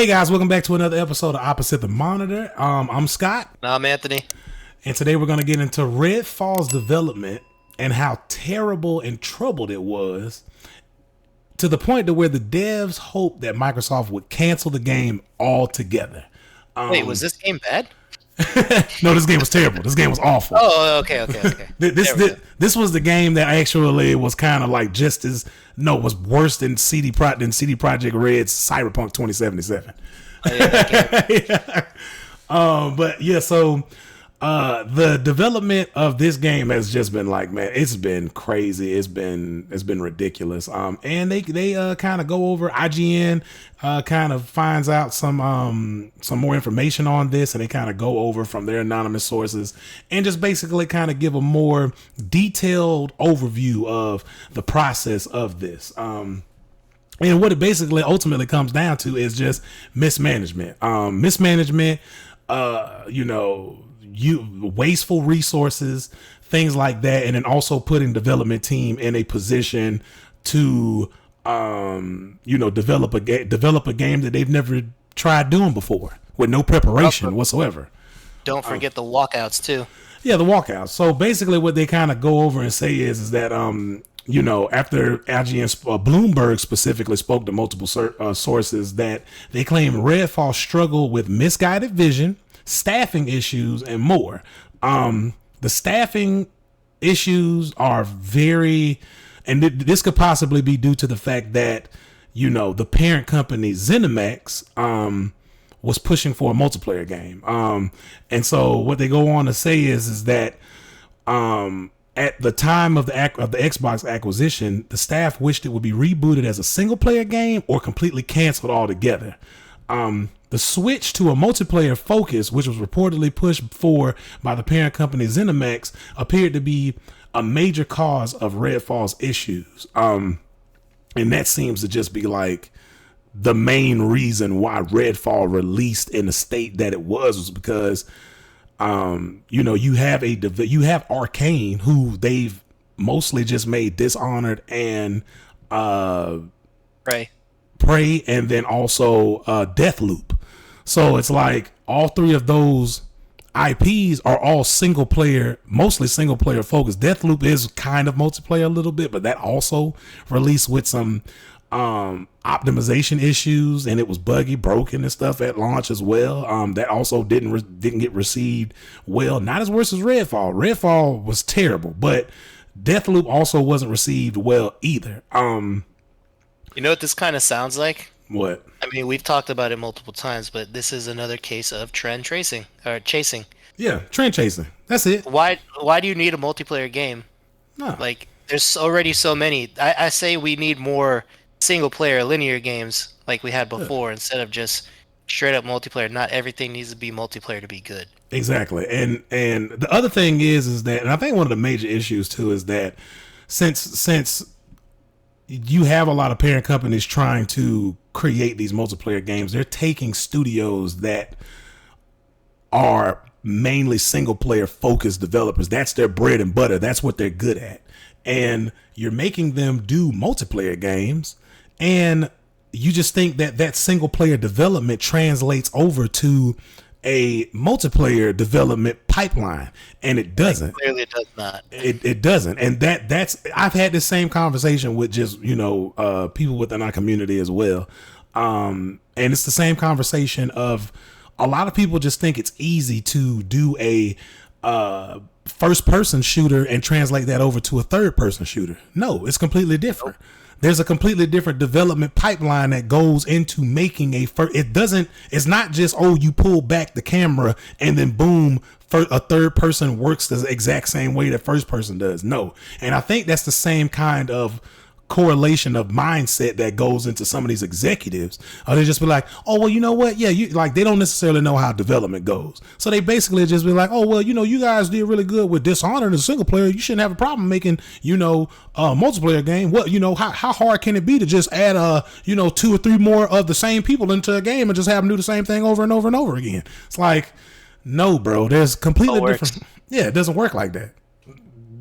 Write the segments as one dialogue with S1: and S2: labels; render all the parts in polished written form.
S1: Hey guys, welcome back to another episode of Opposite the Monitor. I'm Scott,
S2: I'm Anthony.
S1: and today we're going to get into Redfall's development and how terrible and troubled it was, to the point to where the devs hoped that Microsoft would cancel the game altogether.
S2: Wait, was this game bad?
S1: No, this game was terrible. This game was awful.
S2: Oh, okay.
S1: This was the game that actually was kind of like was worse than CD Projekt Red's Cyberpunk 2077.
S2: Oh, yeah, that game.
S1: Yeah. But yeah, so the development of this game has just been like, man, it's been crazy. It's been ridiculous. And they kind of go over, IGN kind of finds out some more information on this, and they kind of go over from their anonymous sources and just basically kind of give a more detailed overview of the process of this. And what it basically ultimately comes down to is just mismanagement. Wasteful resources, things like that, and then also putting development team in a position to develop a game that they've never tried doing before with no preparation whatsoever.
S2: Don't forget the walkouts too.
S1: Yeah, the walkouts. So basically what they kind of go over and say is that after IGN, Bloomberg specifically spoke to multiple sources, that they claim Redfall struggled with misguided vision, staffing issues, and more. The staffing issues are and this could possibly be due to the fact that, the parent company ZeniMax was pushing for a multiplayer game. And so what they go on to say is that at the time of the Xbox acquisition, the staff wished it would be rebooted as a single player game or completely canceled altogether. The switch to a multiplayer focus, which was reportedly pushed for by the parent company ZeniMax, appeared to be a major cause of Redfall's issues. And that seems to just be like the main reason why Redfall released in the state that it was because you have Arcane, who they've mostly just made Dishonored and Prey, and then also Deathloop. So it's like all three of those IPs are all mostly single player focused. Deathloop is kind of multiplayer a little bit, but that also released with some optimization issues, and it was buggy, broken and stuff at launch as well. That also didn't get received well. Not as worse as Redfall. Redfall was terrible, but Deathloop also wasn't received well either.
S2: You know what this kind of sounds like?
S1: What?
S2: I mean, we've talked about it multiple times, but this is another case of trend chasing.
S1: Yeah, trend chasing. That's it.
S2: Why do you need a multiplayer game?
S1: No.
S2: Like, there's already so many. I say we need more single player linear games like we had before, instead of just straight up multiplayer. Not everything needs to be multiplayer to be good.
S1: Exactly. And the other thing is that, and I think one of the major issues too is that since you have a lot of parent companies trying to create these multiplayer games, they're taking studios that are mainly single player focused developers. That's their bread and butter. That's what they're good at. And you're making them do multiplayer games, and you just think that single player development translates over to a multiplayer development pipeline, and it doesn't.
S2: Clearly, it does not.
S1: It doesn't, and that's I've had the same conversation with just people within our community as well, and it's the same conversation of a lot of people just think it's easy to do a first person shooter and translate that over to a third person shooter. No, it's completely different. Nope. There's a completely different development pipeline that goes into making it's not just, you pull back the camera and then boom, a third person works the exact same way that first person does. No. And I think that's the same kind of correlation of mindset that goes into some of these executives. Or they just be like, oh, well, you know what? Yeah, they don't necessarily know how development goes. So they basically just be like, oh, well, you guys did really good with Dishonored as a single player. You shouldn't have a problem making, a multiplayer game. What, how hard can it be to just add, 2 or 3 more of the same people into a game and just have them do the same thing over and over and over again? It's like, no, bro, there's completely different. Yeah, it doesn't work like that.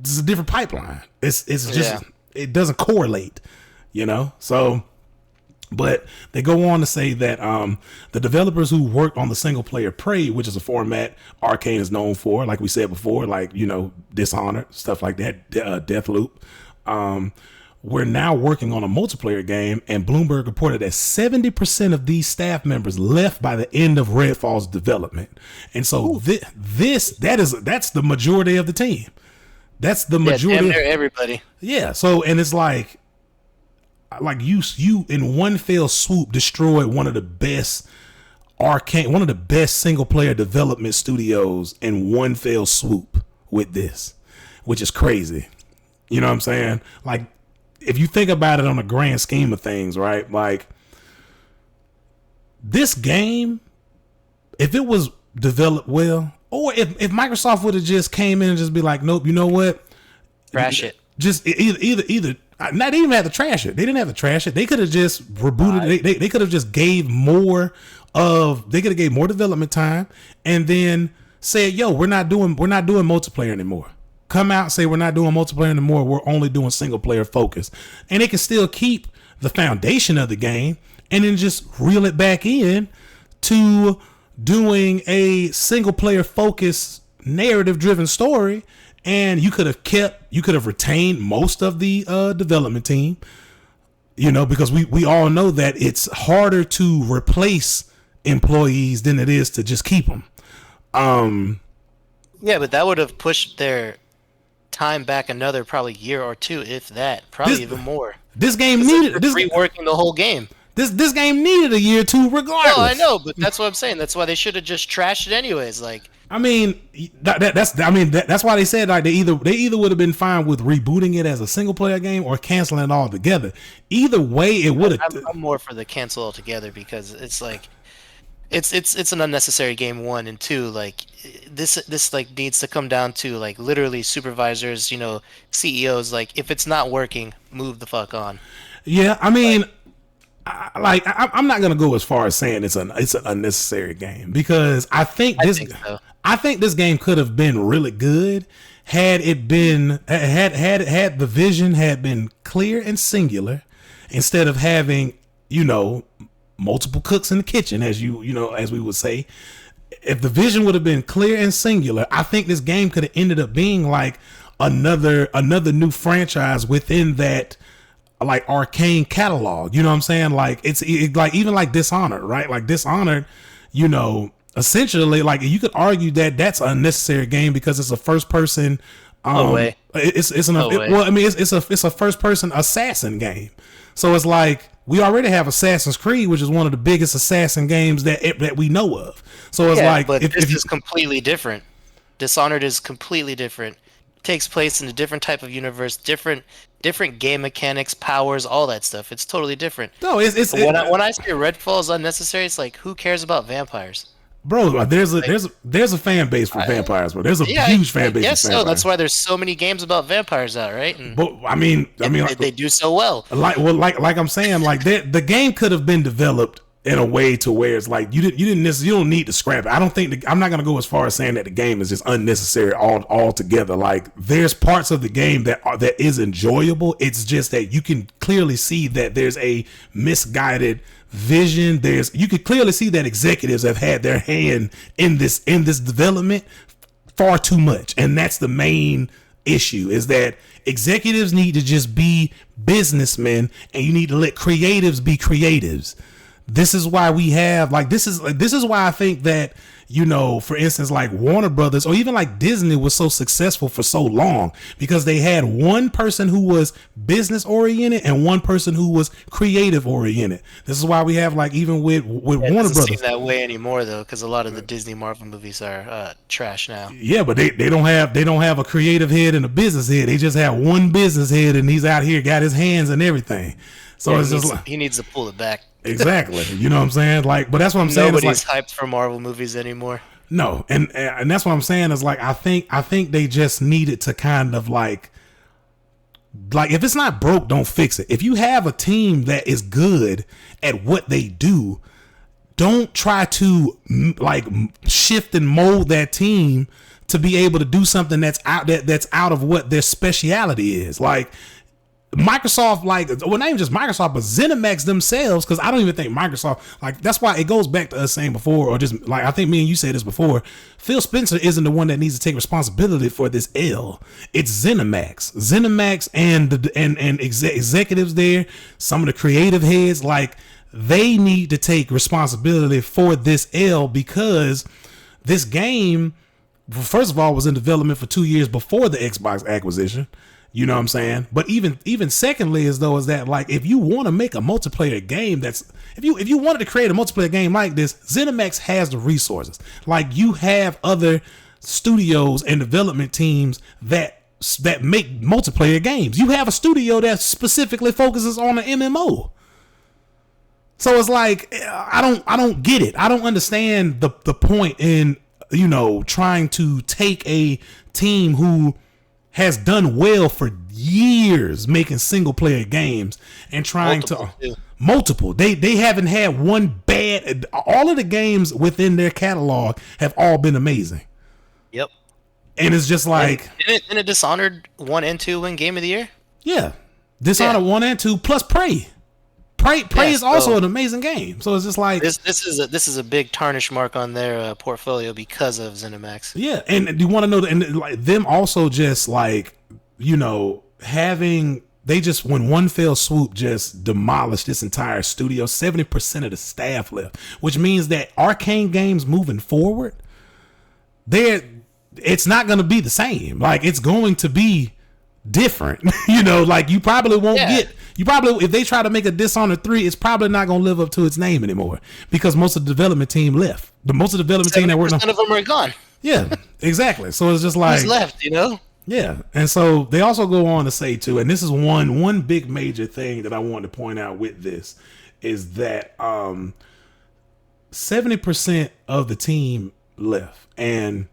S1: It's a different pipeline. It's just, it doesn't correlate, So But they go on to say that the developers who worked on the single player Prey, which is a format Arcane is known for, like we said before, like, Dishonored, stuff like that, Deathloop, we're now working on a multiplayer game, and Bloomberg reported that 70% of these staff members left by the end of Redfall's development. And so that's the majority of the team. That's the majority.
S2: Yeah, damn near everybody.
S1: Yeah. So, and it's like you in one fell swoop destroyed one of the best single player development studios in one fell swoop with this, which is crazy. You know what I'm saying? Like, if you think about it on a grand scheme of things, right? Like, this game, if it was developed well, or if Microsoft would have just came in and just be like, nope, you know what?
S2: Trash it.
S1: Just either not even have to trash it. They didn't have to trash it. They could have just rebooted it. They could have just gave more development time, and then said, yo, we're not doing multiplayer anymore. Come out and say we're not doing multiplayer anymore. We're only doing single player focus. And they can still keep the foundation of the game and then just reel it back in to doing a single player focused narrative driven story. And you could have retained most of the development team, because we all know that it's harder to replace employees than it is to just keep them.
S2: Yeah, but that would have pushed their time back another probably year or two, if that, probably even more.
S1: This game needed
S2: reworking the whole game.
S1: This game needed a year or two regardless.
S2: No, I know, but that's what I'm saying. That's why they should have just trashed it anyways. Like,
S1: I mean, that's why they said, like, they either would have been fine with rebooting it as a single player game or canceling it altogether. Either way, it would have.
S2: I'm more for the cancel altogether, because it's like it's an unnecessary game, 1 and 2. Like, this like needs to come down to like literally supervisors, CEOs. Like, if it's not working, move the fuck on.
S1: Yeah, I mean. I'm not gonna go as far as saying it's an unnecessary game, because I think this game could have been really good had it been had the vision had been clear and singular, instead of having multiple cooks in the kitchen, as as we would say. If the vision would have been clear and singular, I think this game could have ended up being like another new franchise within that, like, Arcane catalog. You know what I'm saying? Like, it's like, even like Dishonored, right? Like, Dishonored, essentially, like, you could argue that that's an unnecessary game because it's a first person.
S2: No way.
S1: It's a first person assassin game. So it's like, we already have Assassin's Creed, which is one of the biggest assassin games that we know of. So it's like,
S2: but this is completely different. Dishonored is completely different. Takes place in a different type of universe, different game mechanics, powers, all that stuff. It's totally different.
S1: No,
S2: when I say Redfall is unnecessary, it's like, who cares about vampires?
S1: Bro, there's a fan base for vampires, bro. There's a huge fan base.
S2: Yes,
S1: for vampires.
S2: So that's why there's so many games about vampires out, right? And
S1: but I mean,
S2: they do so well.
S1: Like I'm saying, like, the game could have been developed in a way to where it's like you don't need to scrap it. I don't think I'm not gonna go as far as saying that the game is just unnecessary altogether. Like, there's parts of the game that is enjoyable. It's just that you can clearly see that there's a misguided vision. You could clearly see that executives have had their hand in this development far too much, and that's the main issue, is that executives need to just be businessmen, and you need to let creatives be creatives. This is why we have, like, this is why I think that, for instance, like Warner Brothers or even like Disney was so successful for so long, because they had one person who was business oriented and one person who was creative oriented. This is why we have, like, even with Warner Brothers. It doesn't
S2: seem that way anymore, though, because a lot of the Disney Marvel movies are trash now.
S1: Yeah, but they don't have a creative head and a business head. They just have one business head, and he's out here got his hands and everything. So it's just like,
S2: he needs to pull it back.
S1: Exactly. You know what I'm saying? Like, but that's what I'm saying.
S2: Nobody's hyped for Marvel movies anymore.
S1: No, and that's what I'm saying is, like, I think they just needed to kind of like if it's not broke, don't fix it. If you have a team that is good at what they do, don't try to like shift and mold that team to be able to do something that's out of what their speciality is. Like, Microsoft, like, well, not even just Microsoft, but ZeniMax themselves, because I don't even think Microsoft, like, that's why it goes back to us saying before, or just like I think me and you said this before. Phil Spencer isn't the one that needs to take responsibility for this L. It's ZeniMax, and executives there, some of the creative heads, like, they need to take responsibility for this L, because this game, first of all, was in development for 2 years before the Xbox acquisition. You know what I'm saying? But even secondly, is that, like, if you want to make a multiplayer game, if you wanted to create a multiplayer game like this, ZeniMax has the resources. Like, you have other studios and development teams that make multiplayer games. You have a studio that specifically focuses on an MMO. So it's like, I don't get it. I don't understand the point in, trying to take a team who has done well for years making single player games and trying multiple. They haven't had one bad. All of the games within their catalog have all been amazing.
S2: Yep.
S1: And it's just like,
S2: and it Dishonored 1 and 2 win Game of the Year.
S1: Yeah, Dishonored 1 and 2 plus Prey. Prey is also an amazing game. So it's just like,
S2: this is a big tarnish mark on their portfolio because of ZeniMax.
S1: Yeah, and you want to know, and like them also just like, having, they just, when one fell swoop, just demolished this entire studio. 70% of the staff left, which means that Arcane games moving forward, it's not going to be the same. Like, it's going to be different. Like, you probably won't get. You probably, if they try to make a Dishonored 3, it's probably not going to live up to its name anymore, because most of the development team left. Most of the development team that worked on,
S2: of them are gone.
S1: Yeah, exactly. So it's just like,
S2: who's left,
S1: Yeah, and so they also go on to say too, and this is one big major thing that I want to point out with this, is that 70% of the team left, and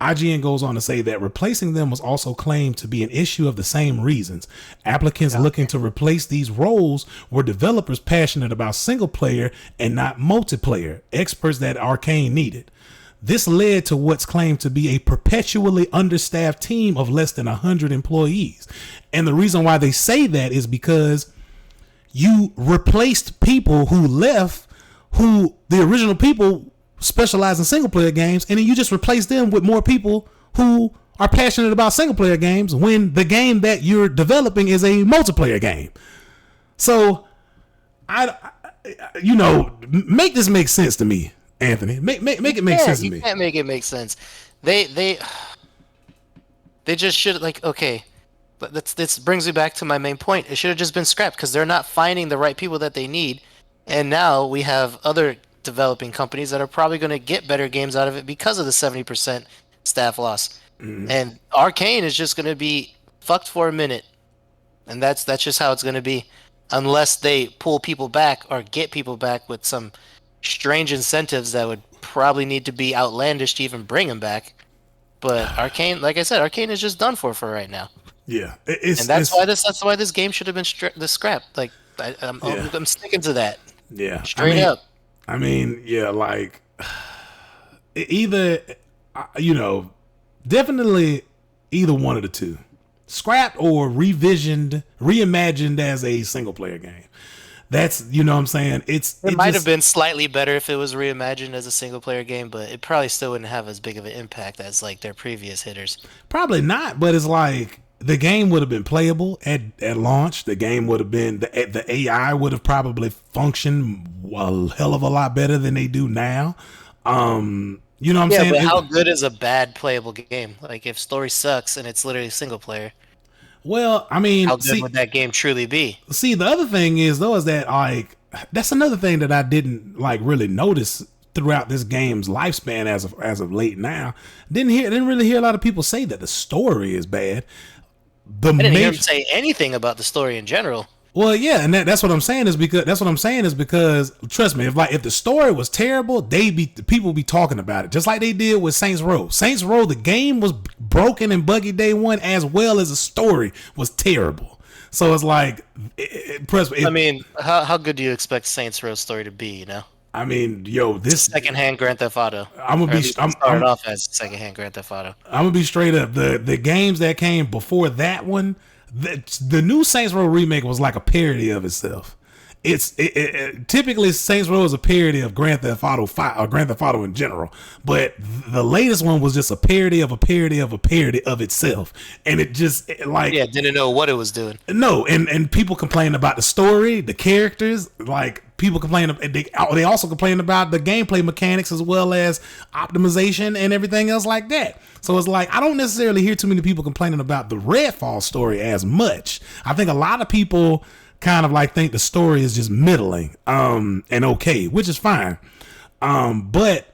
S1: IGN goes on to say that replacing them was also claimed to be an issue of the same reasons. Applicants looking to replace these roles were developers passionate about single player and not multiplayer, experts that Arcane needed. This led to what's claimed to be a perpetually understaffed team of less than 100 employees. And the reason why they say that is because you replaced people who left, who the original people specialize in single player games, and then you just replace them with more people who are passionate about single player games when the game that you're developing is a multiplayer game. So make this make sense to me, Anthony. Make it make sense to me.
S2: You can't make it make sense. They just should, like, okay, but this brings me back to my main point. It should have just been scrapped because they're not finding the right people that they need, and now we have other developing companies that are probably going to get better games out of it because of the 70% staff loss. And Arcane is just going to be fucked for a minute, and that's just how it's going to be, unless they pull people back or get people back with some strange incentives that would probably need to be outlandish to even bring them back. But Arcane, like I said, Arcane is just done for right now.
S1: Yeah,
S2: and that's why this game should have been scrapped. Like, I'm sticking to that.
S1: Yeah,
S2: straight up.
S1: I mean, yeah, like, either, definitely either one of the two. Scrapped or reimagined as a single player game. That's, what I'm saying? It
S2: might have been slightly better if it was reimagined as a single player game, but it probably still wouldn't have as big of an impact as, like, their previous hitters.
S1: Probably not, but it's like, the game would have been playable at launch. The game would have been, the AI would have probably functioned a hell of a lot better than they do now. You know what I'm saying?
S2: But how good is a bad playable game? Like, if story sucks and it's literally single player.
S1: Well, I mean,
S2: how good would that game truly be?
S1: See, the other thing is though, is that, like, that's another thing that I didn't, like, really notice throughout this game's lifespan as of late now. Didn't really hear a lot of people say that the story is bad.
S2: I didn't hear him say anything about the story in general.
S1: Well, yeah, and that's what I'm saying is because trust me, if the story was terrible, people be talking about it, just like they did with Saints Row. Saints Row, the game was broken and buggy day one, as well as the story was terrible. So it's like,
S2: I mean, how good do you expect Saints Row story to be? I
S1: mean, this
S2: secondhand Grand Theft Auto.
S1: I'm
S2: started off as secondhand Grand Theft Auto.
S1: I'm gonna be straight up. The games that came before that one, the new Saints Row remake was like a parody of itself. Typically Saints Row is a parody of Grand Theft Auto 5 or Grand Theft Auto in general, but the latest one was just a parody of a parody of a parody of itself, and
S2: didn't know what it was doing.
S1: No, and people complain about the story, the characters, like people complain. They also complain about the gameplay mechanics as well as optimization and everything else like that. So it's like I don't necessarily hear too many people complaining about the Redfall story as much. I think a lot of people kind of like think the story is just middling and okay, which is fine. But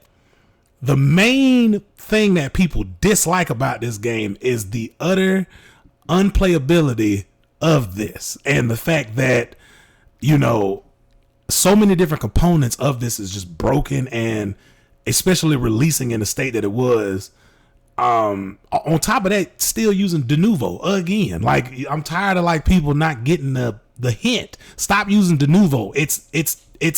S1: the main thing that people dislike about this game is the utter unplayability of this, and the fact that, you know, so many different components of this is just broken, and especially releasing in the state that it was. On top of that, still using de novo again. Like, I'm tired of like people not getting the hint. Stop using de novo. It's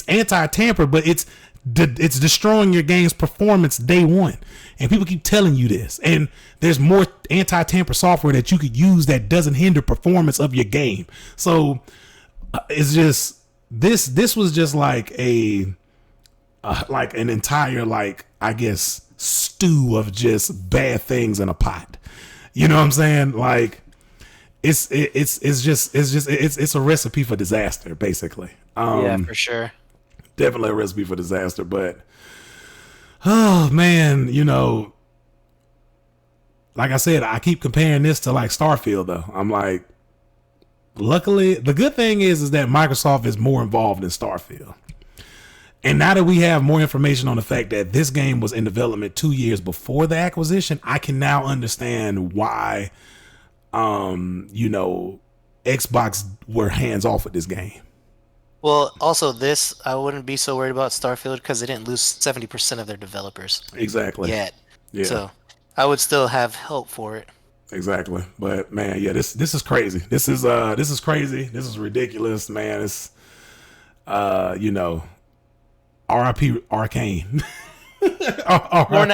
S1: anti-tamper, but it's destroying your game's performance day one. And people keep telling you this. And there's more anti-tamper software that you could use that doesn't hinder performance of your game. So it's just this was just like an entire, like, I guess, stew of just bad things in a pot. You know what I'm saying? Like, it's a recipe for disaster, basically.
S2: Yeah, for sure.
S1: Definitely a recipe for disaster. But oh man, you know, like I said, I keep comparing this to like Starfield though. I'm like, luckily, the good thing is that Microsoft is more involved in Starfield. And now that we have more information on the fact that this game was in development 2 years before the acquisition, I can now understand why, you know, Xbox were hands off with this game.
S2: Well, also this, I wouldn't be so worried about Starfield because they didn't lose 70% of their developers.
S1: Exactly.
S2: Yet.
S1: Yeah.
S2: So I would still have hope for it.
S1: Exactly. But man, yeah, this is crazy. This is crazy. This is ridiculous, man. It's you know, RIP Arcane.
S2: For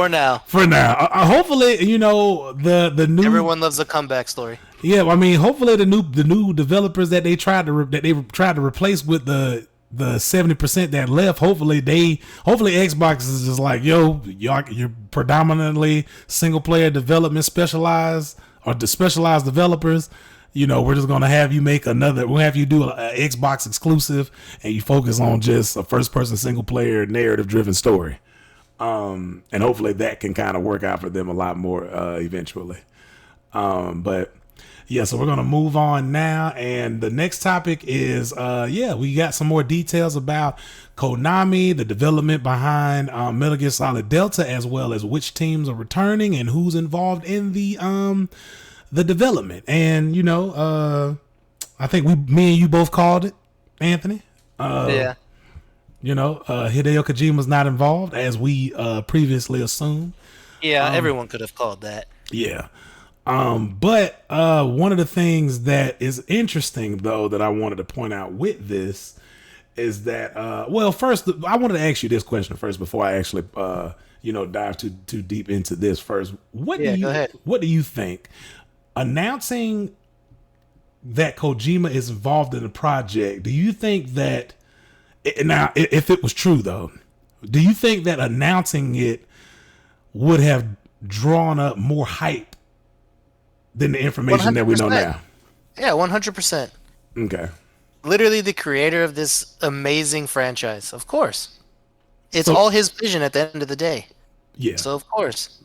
S2: now.
S1: Hopefully, you know, the new,
S2: everyone loves a comeback story.
S1: Yeah, I mean, hopefully the new developers that they tried to replace with the 70% that left. Hopefully Xbox is just like, yo, you're predominantly single player development specialized, or the specialized developers. You know, we're just gonna have you make we'll have you do an Xbox exclusive, and you focus on just a first person single player narrative driven story. And hopefully that can kind of work out for them a lot more eventually. But yeah, so we're gonna move on now, and the next topic is we got some more details about Konami, the development behind Metal Gear Solid Delta, as well as which teams are returning and who's involved in the development. And you know, I think me and you both called it, Anthony.
S2: Yeah.
S1: You know, Hideo Kojima's not involved, as we previously assumed.
S2: Yeah, everyone could have called that.
S1: Yeah. But one of the things that is interesting, though, that I wanted to point out with this is that, first, I wanted to ask you this question first before I actually, dive too deep into this first. Go ahead. What do you think? Announcing that Kojima is involved in the project, do you think that, now, if it was true, though, do you think that announcing it would have drawn up more hype than the information 100%. That we know now?
S2: Yeah, 100%.
S1: Okay.
S2: Literally the creator of this amazing franchise. Of course. It's all his vision at the end of the day.
S1: Yeah.
S2: So of course.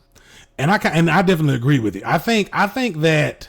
S1: And I definitely agree with you. I think that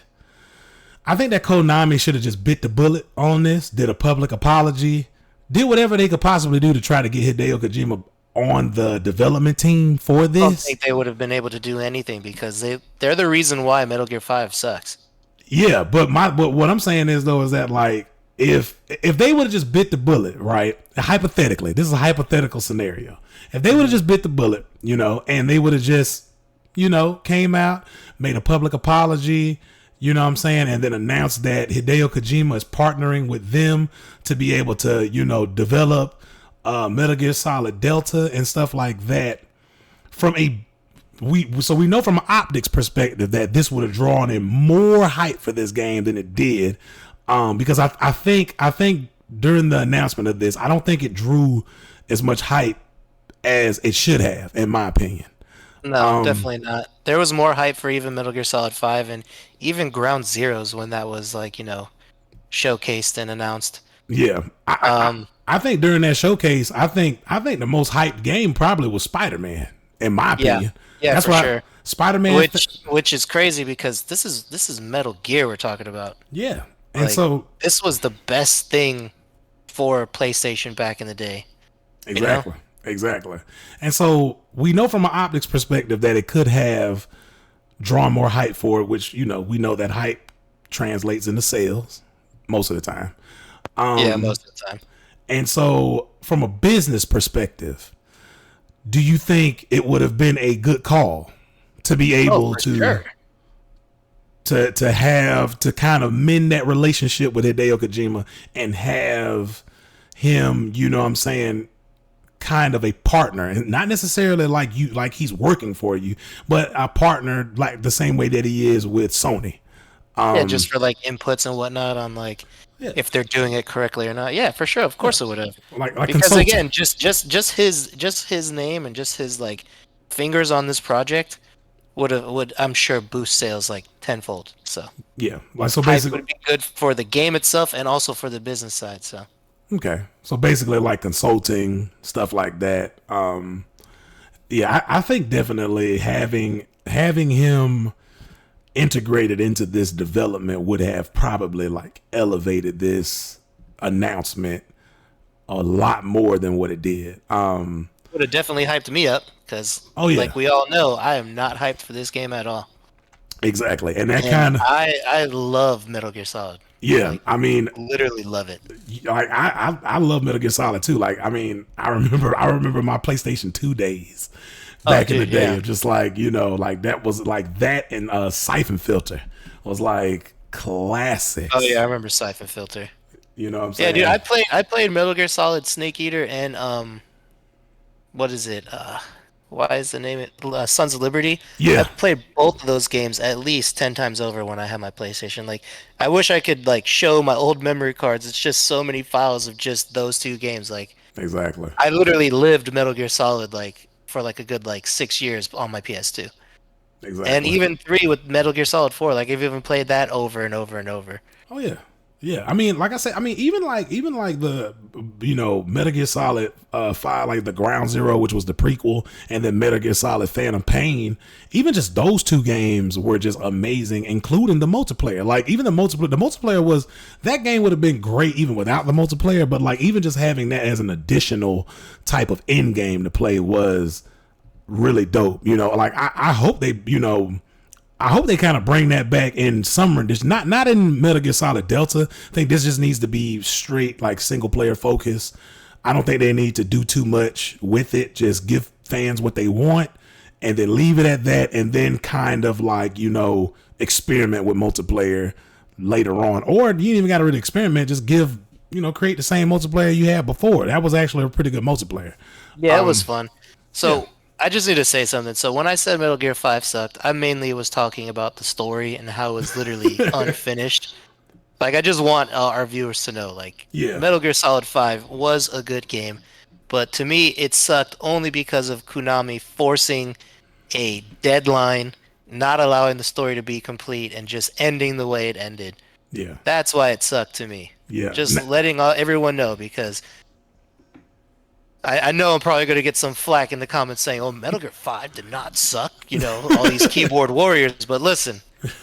S1: Konami should have just bit the bullet on this, did a public apology, did whatever they could possibly do to try to get Hideo Kojima on the development team for this. I don't
S2: think they would have been able to do anything because they're the reason why Metal Gear 5 sucks.
S1: Yeah, but what I'm saying is though is that, like, if they would have just bit the bullet, right? Hypothetically, this is a hypothetical scenario. If they would have just bit the bullet, you know, and they would have just, you know, came out, made a public apology, you know what I'm saying, and then announced that Hideo Kojima is partnering with them to be able to, you know, develop Metal Gear Solid Delta and stuff like that from we know from an optics perspective that this would have drawn in more hype for this game than it did, because I think during the announcement of this, I don't think it drew as much hype as it should have, in my opinion.
S2: No, definitely not. There was more hype for even Metal Gear Solid 5 and even Ground Zeroes when that was like, showcased and announced.
S1: Yeah,
S2: Um,
S1: I think during that showcase, I think the most hyped game probably was Spider Man, in my
S2: yeah.
S1: opinion.
S2: Yeah,
S1: That's
S2: for
S1: why
S2: sure.
S1: Spider Man.
S2: Which is crazy because this is Metal Gear we're talking about.
S1: Yeah, and
S2: Like
S1: so
S2: this was the best thing for PlayStation back in the day, you know?
S1: exactly, exactly, and so we know from an optics perspective that it could have drawn more hype for it, which we know that hype translates into sales most of the time.
S2: Yeah, most of the time.
S1: And so, from a business perspective, do you think it would have been a good call to be
S2: Oh,
S1: able
S2: for sure.
S1: to have to kind of mend that relationship with Hideo Kojima and have him, what I'm saying, kind of a partner, and not necessarily like he's working for you, but a partner like the same way that he is with Sony.
S2: Yeah, just for like inputs and whatnot on like
S1: Yeah,
S2: if they're doing it correctly or not. Yeah, for sure. Of
S1: yeah,
S2: course it would have.
S1: like
S2: Because
S1: consulting.
S2: again, just his name and just his like fingers on this project would I'm sure boost sales like tenfold. So
S1: Yeah, like so
S2: hype
S1: basically.
S2: would be good for the game itself and also for the business side. So
S1: Okay, so basically like consulting stuff like that. Yeah, I think definitely having him integrated into this development would have probably like elevated this announcement a lot more than what it did.
S2: would have definitely hyped me up because
S1: Oh yeah,
S2: like we all know, I am not hyped for this game at all.
S1: exactly, and that
S2: And
S1: kind of
S2: I love Metal Gear Solid.
S1: yeah.
S2: Like
S1: I mean,
S2: literally love it.
S1: like I love Metal Gear Solid too. Like I mean, I remember my PlayStation 2 days
S2: Oh,
S1: back in the
S2: dude,
S1: day
S2: yeah.
S1: of just like like that was like that, and Siphon Filter was like
S2: Oh yeah,
S1: classics.
S2: I remember Siphon Filter.
S1: You know what I'm
S2: Yeah, dude,
S1: saying?
S2: I played Metal Gear Solid Snake Eater and what is it? Why is the name it Sons of Liberty?
S1: Yeah,
S2: I've played both of those games at least 10 times over when I had my PlayStation. Like I wish I could like show my old memory cards. It's just so many files of just those two games. Like
S1: exactly,
S2: I literally lived Metal Gear Solid like for like a good like 6 years on my PS2. And
S1: exactly.
S2: even 3 with Metal Gear Solid 4, like I've even played that over and over and over.
S1: Oh yeah, yeah. I mean, like I said, I mean, even like the Metal Gear Solid 5, like the Ground Zero, which was the prequel, and then Metal Gear Solid Phantom Pain. Even just those two games were just amazing, including the multiplayer. Like even the multiplayer was that game would have been great even without the multiplayer. But like even just having that as an additional type of end game to play was really dope. Like I hope they kind of bring that back in some rendition. Not in Metal Gear Solid Delta. I think this just needs to be straight like single player focus. I don't think they need to do too much with it. Just give fans what they want and then leave it at that, and then kind of like, experiment with multiplayer later on. Or you ain't even got to really experiment. Just create the same multiplayer you had before. That was actually a pretty good multiplayer.
S2: Yeah, it was fun.
S1: Yeah,
S2: So I just need to say something. So when I said Metal Gear 5 sucked, I mainly was talking about the story and how it was literally unfinished. Like I just want our viewers to know, like
S1: yeah,
S2: Metal Gear Solid 5 was a good game, but to me it sucked only because of Konami forcing a deadline, not allowing the story to be complete, and just ending the way it ended.
S1: yeah,
S2: That's why it sucked to me.
S1: yeah.
S2: Just letting everyone know because I know I'm probably going to get some flack in the comments saying, "Oh, Metal Gear 5 did not suck," all these keyboard warriors. But listen,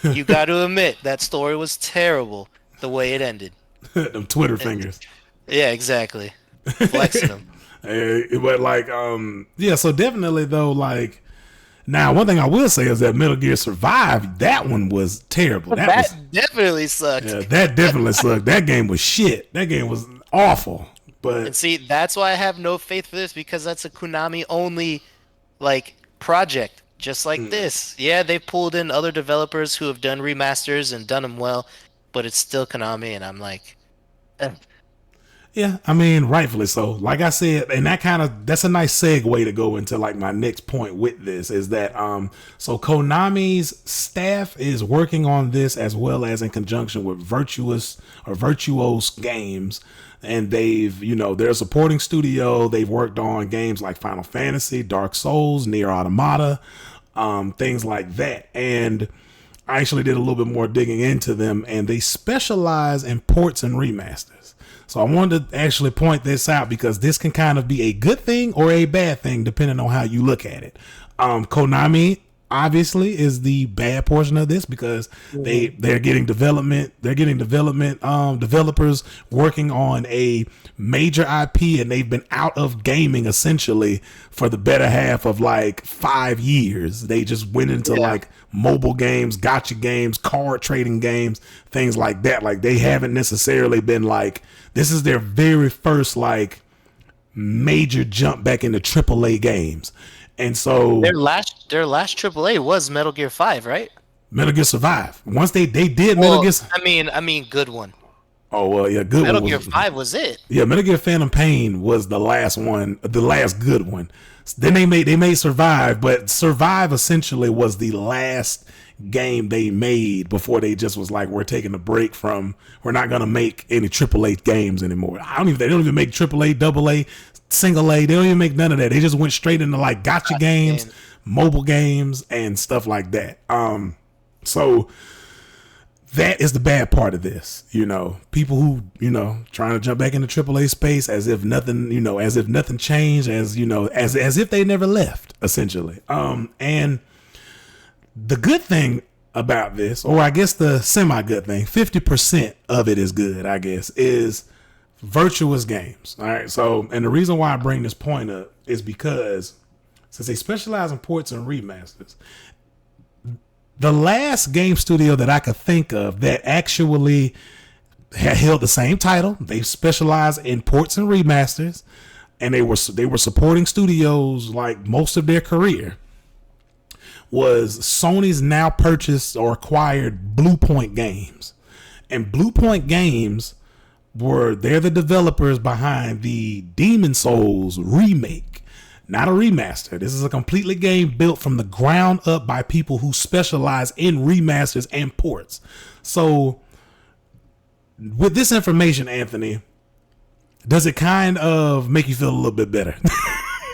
S2: you got to admit that story was terrible the way it ended.
S1: Them Twitter
S2: And
S1: fingers.
S2: yeah, exactly. Flexing them.
S1: But like, yeah. So definitely though, like, now one thing I will say is that Metal Gear Survive, that one was terrible. That was,
S2: That definitely
S1: yeah,
S2: sucked.
S1: that definitely sucked. That game was shit. That game was awful.
S2: And
S1: But
S2: see, that's why I have no faith for this because that's a Konami only like project, just like this. Yeah, they pulled in other developers who have done remasters and done them well, but it's still Konami, and I'm like, eh,
S1: Yeah, I mean, rightfully so. Like I said, and that's a nice segue to go into like my next point with this is that so Konami's staff is working on this as well as in conjunction with Virtuos Games, and they're a supporting studio. They've worked on games like Final Fantasy, Dark Souls, Nier Automata, things like that, and I actually did a little bit more digging into them, and they specialize in ports and remasters. So I wanted to actually point this out because this can kind of be a good thing or a bad thing depending on how you look at it. Konami obviously is the bad portion of this because they're getting developers working on a major IP, and they've been out of gaming essentially for the better half of like 5 years. They just went into like mobile games, gotcha games, card trading games, things like that. Like they haven't necessarily been like, this is their very first like major jump back into AAA games. And so
S2: Their last AAA was Metal Gear 5, right?
S1: Metal Gear Survive. Once they did
S2: Well,
S1: Metal Gear.
S2: I mean, good one.
S1: Oh well, yeah, good
S2: Metal
S1: one.
S2: Gear 5 was it.
S1: Yeah, Metal Gear Phantom Pain was the last one, the last good one. Then they made Survive, but Survive essentially was the last game they made before they just was like, we're taking a break from, we're not gonna make any AAA games anymore. They don't even make AAA, AA, single A. They don't even make none of that. They just went straight into like gotcha games, mobile games, and stuff like that. So that is the bad part of this. People who, trying to jump back into AAA space as if nothing, as if nothing changed, as if they never left, essentially. And the good thing about this, or I guess the semi-good thing, 50% of it is good, I guess, is Virtuous Games. All right. So, and the reason why I bring this point up is because since they specialize in ports and remasters, the last game studio that I could think of that actually had held the same title, they specialize in ports and remasters, and they were supporting studios like most of their career, was Sony's now purchased or acquired Bluepoint Games. And Bluepoint Games they're the developers behind the Demon Souls remake. Not a remaster. This is a completely game built from the ground up by people who specialize in remasters and ports. So with this information, Anthony, does it kind of make you feel a little bit better?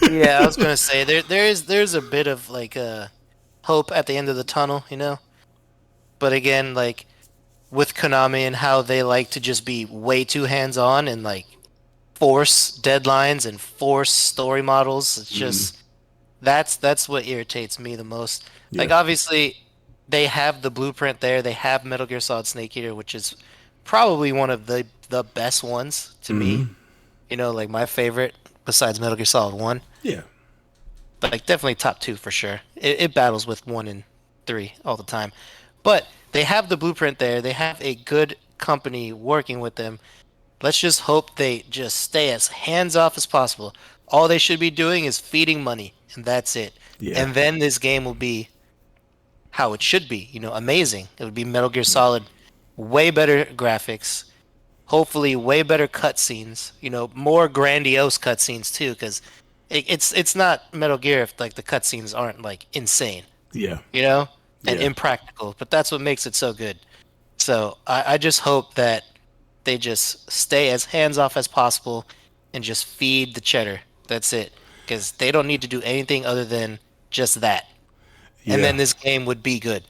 S2: Yeah, I was gonna say there's a bit of like hope at the end of the tunnel, But again, like with Konami and how they like to just be way too hands-on and like force deadlines and force story models, it's just that's what irritates me the most. Like obviously they have the blueprint there. They have Metal Gear Solid Snake Eater, which is probably one of the best ones to me. Like my favorite besides Metal Gear Solid 1.
S1: Yeah.
S2: But like definitely top 2 for sure. It battles with 1 and 3 all the time. But they have the blueprint there. They have a good company working with them. Let's just hope they just stay as hands-off as possible. All they should be doing is feeding money, and that's it.
S1: Yeah.
S2: And then this game will be how it should be, amazing. It would be Metal Gear Solid, way better graphics, hopefully way better cutscenes, more grandiose cutscenes too, because it's not Metal Gear if like the cutscenes aren't like insane.
S1: Yeah.
S2: And impractical, but that's what makes it so good. So I just hope that they just stay as hands-off as possible and just feed the cheddar. That's it. Because they don't need to do anything other than just that. Yeah. And then this game would be good.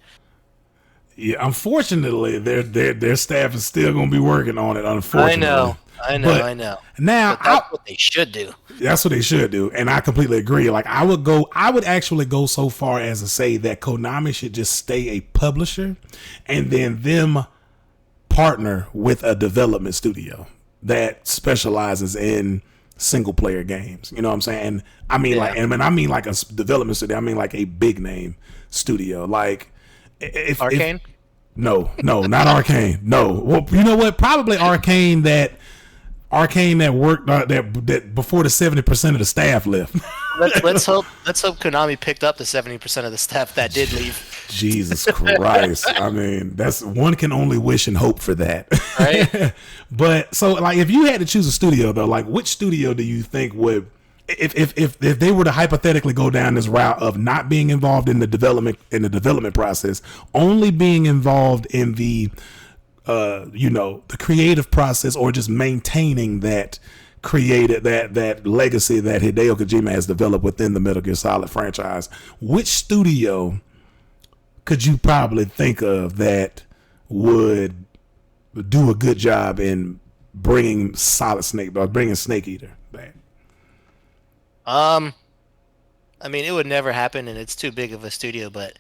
S1: Yeah, unfortunately, their staff is still going to be working on it, unfortunately.
S2: I know.
S1: Now,
S2: but that's what they should do.
S1: That's what they should do, and I completely agree. Like I would actually go so far as to say that Konami should just stay a publisher, and then them partner with a development studio that specializes in single player games. You know what I'm saying? I mean, I mean like a development studio. I mean like a big name studio, like
S2: Arcane.
S1: No, not Arcane. No, well, you know what? Probably Arcane that worked that before the 70% of the staff left.
S2: Let's hope Konami picked up the 70% of the staff that did leave.
S1: Jesus Christ. I mean, that's one can only wish and hope for that.
S2: Right?
S1: But so like if you had to choose a studio though, like which studio do you think would if they were to hypothetically go down this route of not being involved in the development process, only being involved in the the creative process or just maintaining that that legacy that Hideo Kojima has developed within the Metal Gear Solid franchise, which studio could you probably think of that would do a good job in bringing Solid Snake or bringing Snake Eater back?
S2: Um, I mean, it would never happen, and it's too big of a studio, but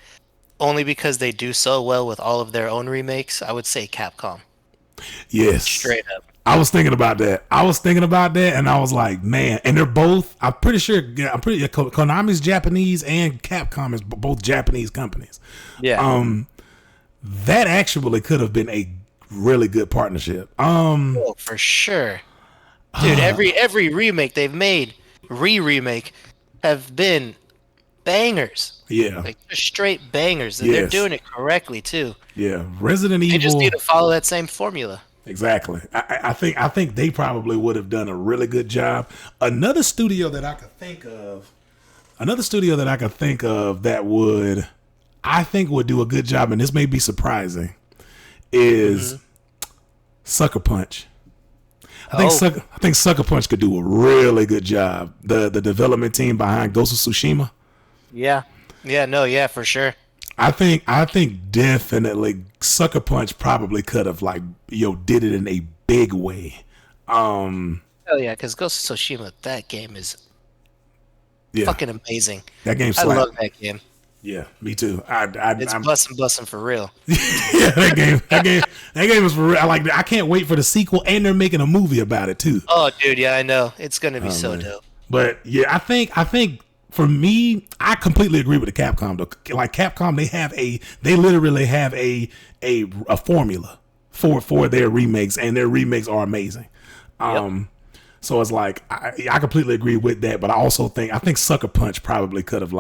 S2: only because they do so well with all of their own remakes, I would say Capcom.
S1: Yes.
S2: Straight up.
S1: I was thinking about that. And I was like, man. And they're both. I'm pretty sure. Konami's Japanese and Capcom is both Japanese companies.
S2: Yeah.
S1: That actually could have been a really good partnership.
S2: Oh, for sure. Dude, every remake they've made, remake, have been bangers.
S1: Yeah.
S2: Like just straight bangers. And they're doing it correctly too.
S1: Yeah. Resident Evil.
S2: They just need to follow that same formula.
S1: Exactly. I think they probably would have done a really good job. Another studio that I could think of that would I think would do a good job, and this may be surprising, is Sucker Punch. I think Sucker Punch could do a really good job. The development team behind Ghost of Tsushima.
S2: Yeah. Yeah, no, yeah, for sure.
S1: I think definitely Sucker Punch probably could have did it in a big way.
S2: Hell yeah, because Ghost of Tsushima, that game is fucking amazing.
S1: That game
S2: I love that game.
S1: Yeah, me too.
S2: It's bussin' for real.
S1: Yeah, that game is for real. I can't wait for the sequel, and they're making a movie about it too.
S2: Oh, dude, yeah, I know. It's gonna be so dope.
S1: But yeah, I think for me, I completely agree with the Capcom though. Like Capcom, they literally have a formula for their remakes, and their remakes are amazing. So it's like I completely agree with that, but I think Sucker Punch probably could have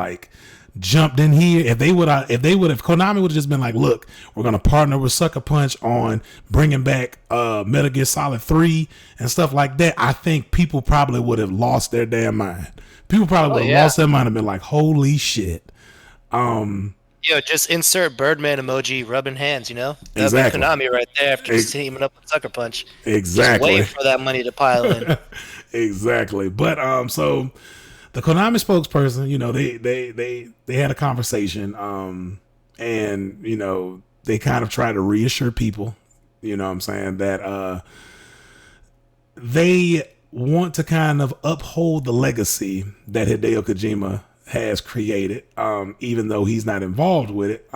S1: jumped in here if Konami would have just been like, look, we're gonna partner with Sucker Punch on bringing back Metal Gear Solid 3 and stuff like that. I think people probably would have lost their damn mind. People probably would have lost their mind and been like, holy shit.
S2: Just insert Birdman emoji rubbing hands, That'd
S1: Exactly.
S2: be Konami right there after teaming up with Sucker Punch.
S1: Exactly.
S2: Just waiting for that money to pile in.
S1: Exactly. But so the Konami spokesperson, they had a conversation, and they kind of try to reassure people, what I'm saying, that they want to kind of uphold the legacy that Hideo Kojima has created, even though he's not involved with it.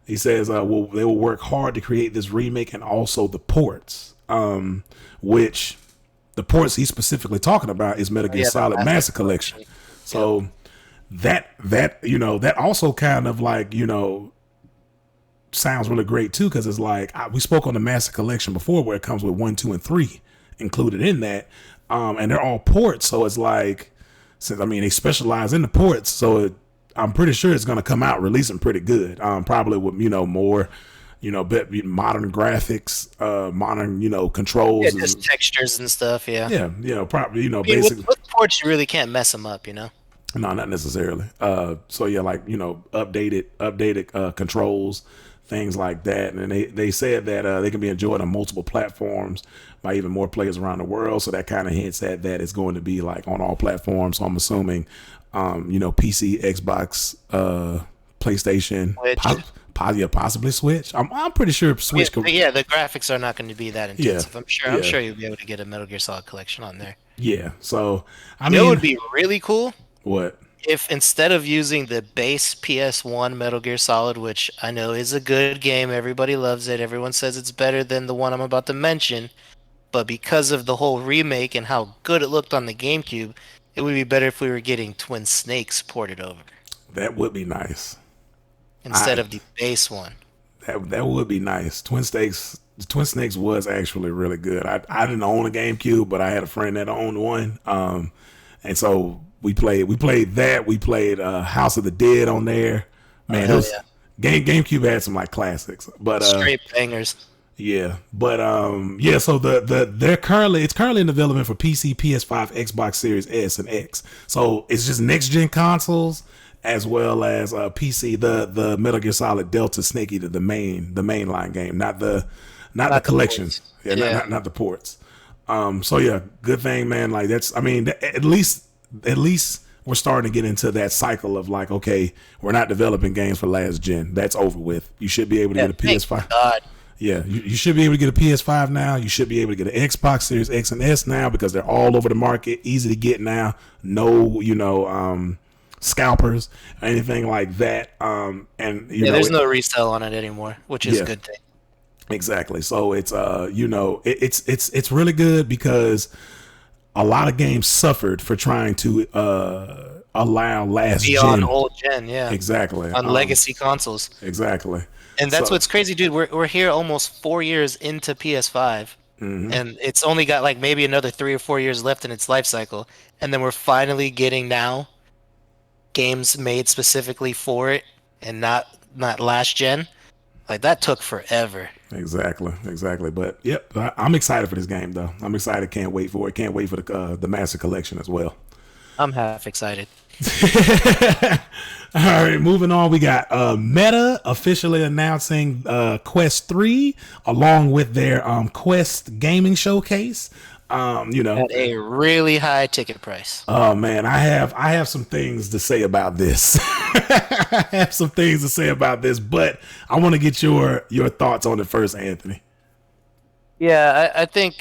S1: He says, they will work hard to create this remake and also the ports, which the ports he's specifically talking about is Metal Gear Solid Master Collection. So that also kind of sounds really great too, because it's we spoke on the Master Collection before, where it comes with 1, 2, and 3 included in that, and they're all ports. So it's since they specialize in the ports, so I'm pretty sure it's going to come out releasing pretty good. Probably with more modern graphics, modern controls,
S2: just textures and stuff.
S1: Probably
S2: basically with ports you really can't mess them up.
S1: No, not necessarily. Updated controls, things like that. And they said that they can be enjoyed on multiple platforms by even more players around the world. So that kind of hints at that it's going to be on all platforms. So I'm assuming, PC, Xbox, PlayStation, possibly Switch. I'm pretty sure Switch.
S2: Yeah, the graphics are not going to be that intensive. I'm sure you'll be able to get a Metal Gear Solid collection on there.
S1: Yeah. So
S2: it would be really cool.
S1: What?
S2: If instead of using the base PS1 Metal Gear Solid, which I know is a good game, everybody loves it, everyone says it's better than the one I'm about to mention, but because of the whole remake and how good it looked on the GameCube, it would be better if we were getting Twin Snakes ported over.
S1: That would be nice.
S2: Instead of the base one.
S1: That would be nice. Twin Snakes was actually really good. I didn't own a GameCube, but I had a friend that owned one. And so We played that. We played House of the Dead on there. Man,
S2: Hell
S1: those
S2: yeah.
S1: GameCube had some like classics. But
S2: Straight bangers.
S1: yeah. But yeah, so it's currently in development for PC, PS5, Xbox Series S and X. So it's just next gen consoles as well as PC, the Metal Gear Solid Delta Snake Eater, the mainline game, not the
S2: Not the
S1: collections.
S2: ports.
S1: Yeah,
S2: Yeah.
S1: not the ports. So yeah, good thing, man. Like that's, I mean, at least we're starting to get into that cycle of like, okay, we're not developing games for last gen. That's over with. You should be able to
S2: Yeah.
S1: get a
S2: Thank
S1: PS5.
S2: God.
S1: Yeah, you should be able to get a PS5 now. You should be able to get an Xbox Series X and S now because they're all over the market, easy to get now. No, scalpers or anything like that. And
S2: Yeah, there's no resale on it anymore, which is a
S1: yeah,
S2: good thing.
S1: exactly. So it's it's really good because a lot of games suffered for trying to allow last
S2: Be on
S1: gen.
S2: old gen, yeah.
S1: Exactly.
S2: On legacy consoles.
S1: Exactly.
S2: And that's
S1: So
S2: what's crazy, dude. We're here almost 4 years into PS5, and it's only got like maybe another 3 or 4 years left in its life cycle, and then we're finally getting now games made specifically for it and not last gen. Like that took forever.
S1: exactly. But yep, I'm excited for this game though. I'm excited. Can't wait for it. Can't wait for the Master Collection as well.
S2: I'm half excited.
S1: All right, moving on. We got Meta officially announcing Quest 3 along with their Quest gaming showcase.
S2: At a really high ticket price.
S1: Oh man, I have some things to say about this. I have some things to say about this, but I want to get your thoughts on it first, Anthony.
S2: Yeah, I think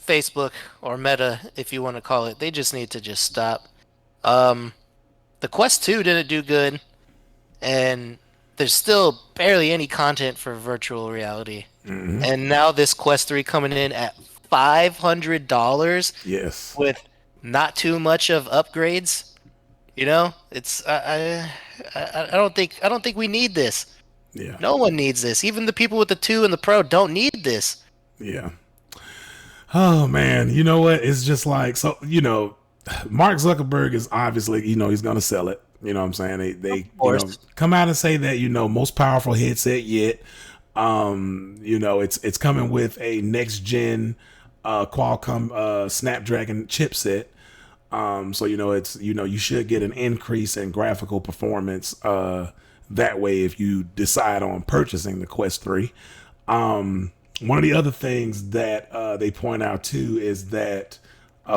S2: Facebook or Meta, if you want to call it, they just need to just stop. Um, the Quest 2 didn't do good, and there's still barely any content for virtual reality. And now this Quest 3 coming in at $500
S1: Yes.
S2: with not too much of upgrades. You know, it's I don't think we need this.
S1: Yeah.
S2: No one needs this. Even the people with the 2 and the Pro don't need this.
S1: Yeah. Oh man, you know what? It's just like so. Mark Zuckerberg is obviously he's gonna sell it. You know what I'm saying? They
S2: Of course.
S1: come out and say that most powerful headset yet. It's coming with a next gen Qualcomm Snapdragon chipset. So you should get an increase in graphical performance that way if you decide on purchasing the Quest 3. One of the other things that they point out too is that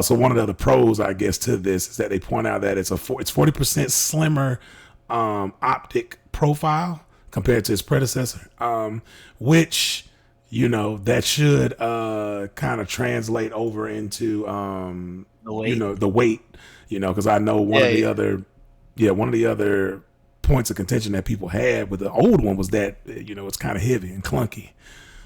S1: so one of the other pros, I guess, to this is that they point out that it's 40% slimmer optic profile compared to its predecessor, which that should kind of translate over into
S2: The weight.
S1: the weight, because I know one of the other points of contention that people had with the old one was that it's kind of heavy and clunky.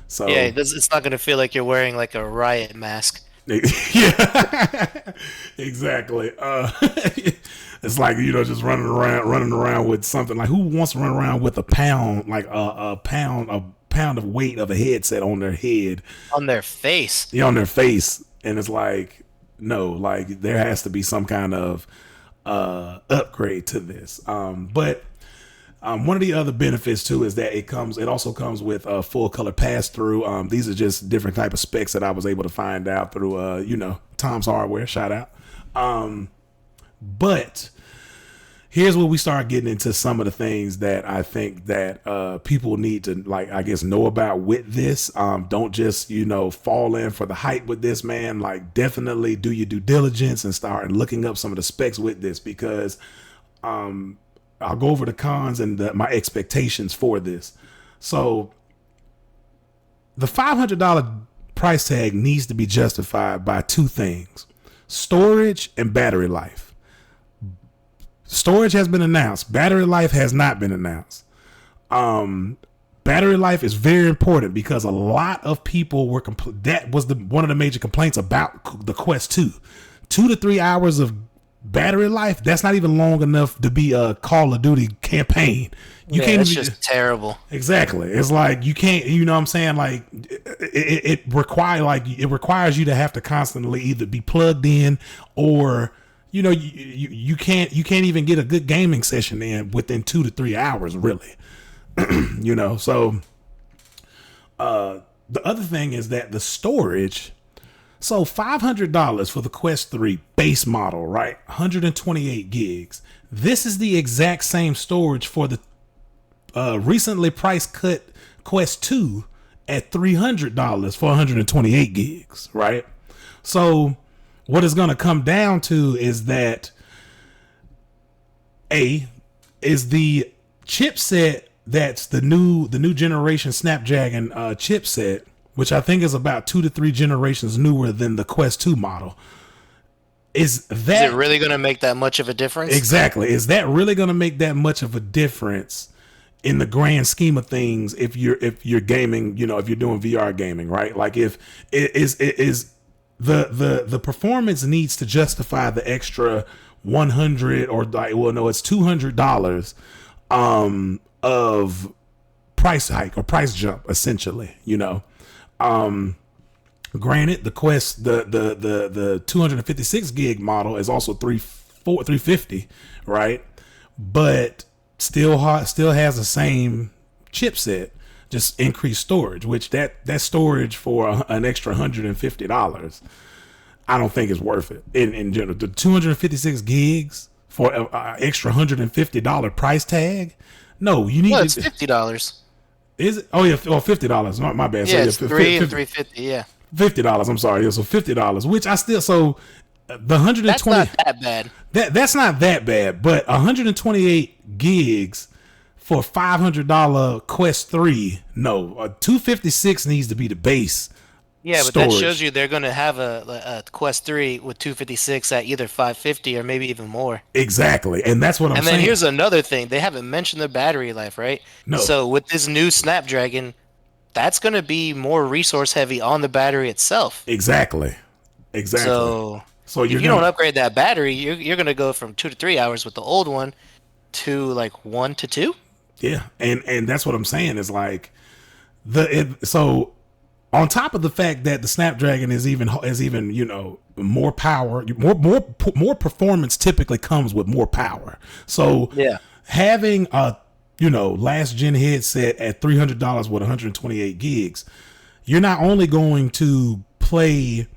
S1: So
S2: Yeah, it's not gonna feel like you're wearing like a riot mask.
S1: yeah, exactly. It's like just running around with something. Like who wants to run around with a pound, like a pound of weight of a headset on their head,
S2: On their face.
S1: on their face, and it's like no, like there has to be some kind of upgrade to this. But one of the other benefits too is that it also comes with a full color pass through. These are just different type of specs that I was able to find out through Tom's Hardware. Shout out. But here's where we start getting into some of the things that I think that people need to know about with this. Don't just fall in for the hype with this, man. Like definitely do your due diligence and start looking up some of the specs with this because I'll go over the cons and my expectations for this. So the $500 price tag needs to be justified by two things: storage and battery life. Storage has been announced. Battery life has not been announced. Battery life is very important because a lot of people were that was one of the major complaints about the Quest 2. 2 to 3 hours of battery life, that's not even long enough to be a Call of Duty campaign. You can't
S2: It's
S1: even,
S2: just terrible.
S1: exactly. It's like you can't, what I'm saying? Like it requires you to have to constantly either be plugged in or you can't even get a good gaming session in within 2 to 3 hours, really. So the other thing is that the storage. So $500 for the Quest 3 base model, right? 128 gigs. This is the exact same storage for the recently price cut Quest 2 at $300 for 128 gigs, right? So what it's going to come down to is that is the chipset that's the new generation Snapdragon chipset, which I think is about 2 to 3 generations newer than the Quest 2 model. Is
S2: it really going to make that much of a difference?
S1: Exactly. Is that really going to make that much of a difference in the grand scheme of things if you're gaming, if you're doing VR gaming, right? Like if it is the performance needs to justify the extra 100 or like, well, no, it's $200 of price hike or price jump, essentially. Granted, the Quest, the 256 gig model is also 350, right? But still has the same chipset, just increased storage. Which that storage for an extra $150, I don't think is worth it. In general, the 256 gigs for an extra $150 price tag. No, you need.
S2: Well, it's $50.
S1: Is it? Oh yeah, $50. My bad.
S2: Yeah,
S1: So,
S2: it's 3 and 350. Yeah.
S1: $50. I'm sorry. Yeah, so $50, which I still the 120.
S2: That's not that bad.
S1: That's not that bad, but 128 gigs for $500 Quest 3. No, 256 needs to be the base.
S2: Yeah, but
S1: storage.
S2: that shows you they're going to have a Quest 3 with 256 at either 550 or maybe even more.
S1: Exactly, and that's what I'm saying.
S2: And then here's another thing: they haven't mentioned the battery life, right?
S1: No.
S2: So with this new Snapdragon, that's going to be more resource heavy on the battery itself.
S1: Exactly.
S2: So if you don't upgrade that battery, you're going to go from 2 to 3 hours with the old one to like 1 to 2.
S1: Yeah, and that's what I'm saying is like so on top of the fact that the Snapdragon is even more power, more performance typically comes with more power. So
S2: yeah,
S1: having a last gen headset at $300 with 128 gigs, you're not only going to play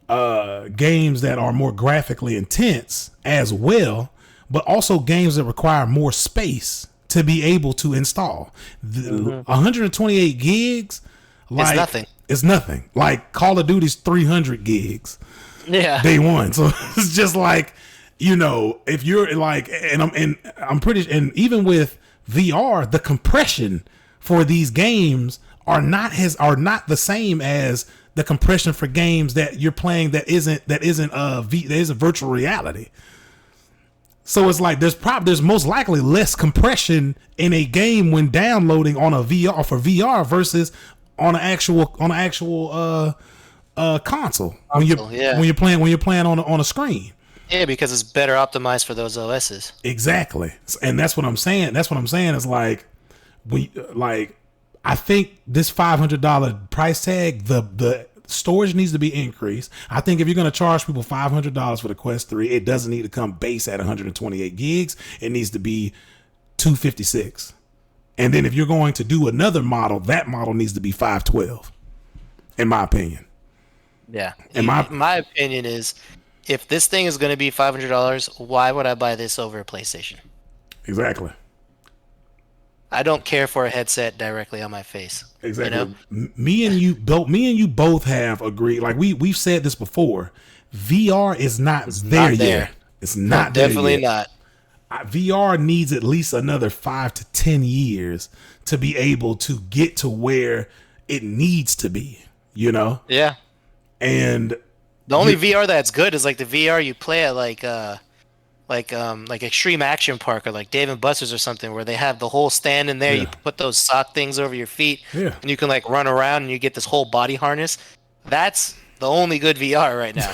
S1: games that are more graphically intense as well, but also games that require more space to be able to install. 128 gigs, like, it's nothing. Like Call of Duty's 300 gigs.
S2: Yeah.
S1: Day one. So it's just like, if you're like, I'm pretty, and even with VR, the compression for these games are not the same as the compression for games that you're playing that isn't virtual reality. So it's like there's most likely less compression in a game when downloading on a VR versus on an actual console when you're playing on a screen.
S2: Yeah, because it's better optimized for those OSs.
S1: Exactly, and that's what I'm saying. That's what I'm saying is like I think this $500 price tag, the storage needs to be increased. I think if you're going to charge people $500 for the Quest 3, it doesn't need to come base at 128 gigs. It needs to be 256. And then if you're going to do another model, that model needs to be 512, in my opinion.
S2: Yeah. My opinion is, if this thing is going to be $500, why would I buy this over a PlayStation?
S1: Exactly.
S2: I don't care for a headset directly on my face.
S1: Exactly. Me and you both have agreed. Like we've said this before. VR is not there yet. It's not there
S2: definitely
S1: yet.
S2: Not.
S1: VR needs at least another 5 to 10 years to be able to get to where it needs to be.
S2: Yeah.
S1: And
S2: the only VR that's good is like the VR you play at like Extreme Action Park or like Dave and Buster's or something, where they have the whole stand in there. Yeah. You put those sock things over your feet, and you can like run around and you get this whole body harness. That's the only good VR right now.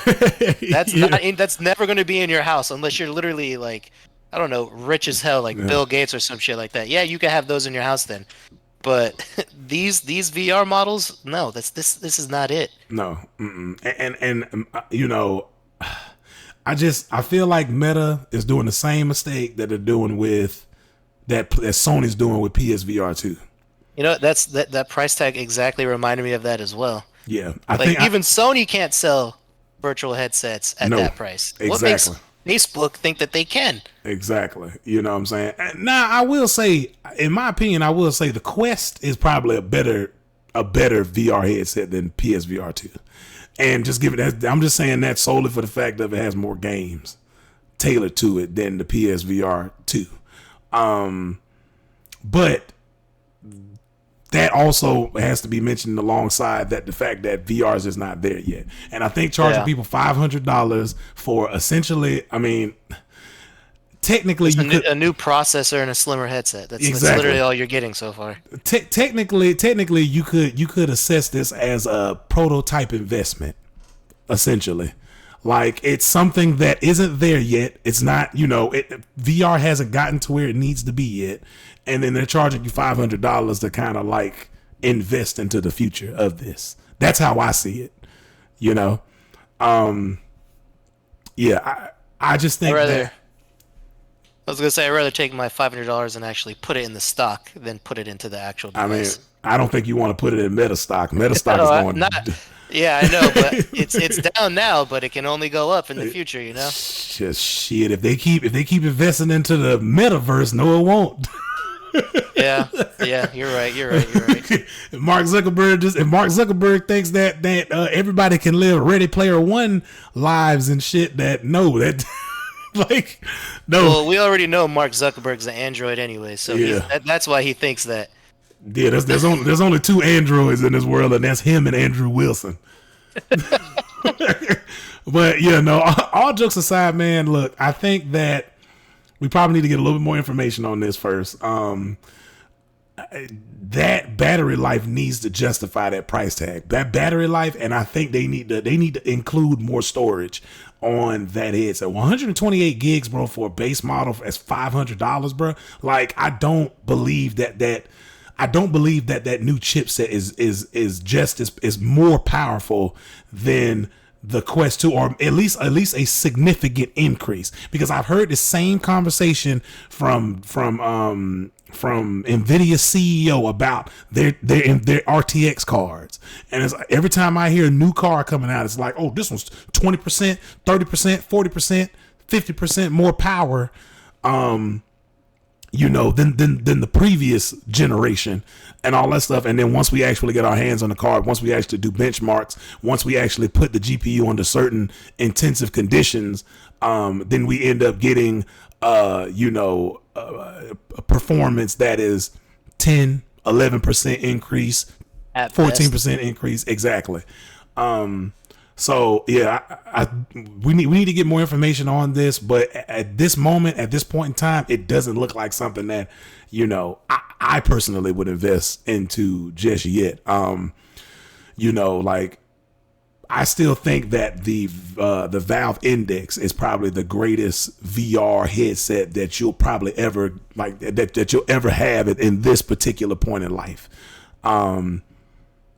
S2: That's never going to be in your house unless you're literally like, I don't know, rich as hell, like Bill Gates or some shit like that. Yeah, you can have those in your house then. But these VR models, no, this is not it.
S1: No, and I feel like Meta is doing the same mistake that they're doing with that Sony's doing with PSVR 2.
S2: You know, that price tag exactly reminded me of that as well.
S1: Yeah, I
S2: Like
S1: think
S2: even Sony can't sell virtual headsets at
S1: no,
S2: that price. What makes
S1: exactly.
S2: Facebook think that they can?
S1: Exactly. You know what I'm saying? Now, I will say, in my opinion, I will say the Quest is probably a better VR headset than PSVR 2. And just give it that, I'm just saying that solely for the fact that it has more games tailored to it than the PSVR 2. But that also has to be mentioned alongside that the fact that VR is just not there yet. And I think charging people $500 for essentially, I mean, technically
S2: a new processor and a slimmer headset. That's literally all you're getting so far.
S1: Technically, you could assess this as a prototype investment, essentially. Like, it's something that isn't there yet. It's not, VR hasn't gotten to where it needs to be yet. And then they're charging you $500 to kind of like invest into the future of this. That's how I see it, Yeah, I just think that.
S2: I was gonna say I'd rather take my $500 and actually put it in the stock than put it into the actual device.
S1: I mean, I don't think you want to put it in Metastock. Metastock is going.
S2: Yeah, I know, but it's down now, but it can only go up in the future,
S1: Just shit. If they keep investing into the metaverse, no, it won't.
S2: Yeah, you're right.
S1: If Mark Zuckerberg thinks that everybody can live Ready Player One lives and shit, no.
S2: Well, we already know Mark Zuckerberg's an android anyway, so that's why he thinks that.
S1: Yeah, there's only two androids in this world, and that's him and Andrew Wilson. But all jokes aside, man, look, I think that we probably need to get a little bit more information on this first. That battery life needs to justify that price tag. That battery life, and I think they need to include more storage on that headset. 128 gigs, bro, for a base model as $500, bro. Like, I don't believe that new chipset is more powerful than the Quest 2, or at least a significant increase, because I've heard the same conversation from Nvidia CEO about their RTX cards, and it's like, every time I hear a new car coming out, it's like, oh, this one's 20%, 30%, 40%, 50% more power, than the previous generation and all that stuff. And then once we actually get our hands on the card, once we actually do benchmarks, once we actually put the GPU under certain intensive conditions, then we end up getting, a performance that is 10, 11% increase, 14% increase. Exactly. So yeah, we need to get more information on this, but at this point in time, it doesn't look like something that, I personally would invest into just yet. Like, I still think that the Valve Index is probably the greatest VR headset that you'll probably ever that you'll ever have in this particular point in life.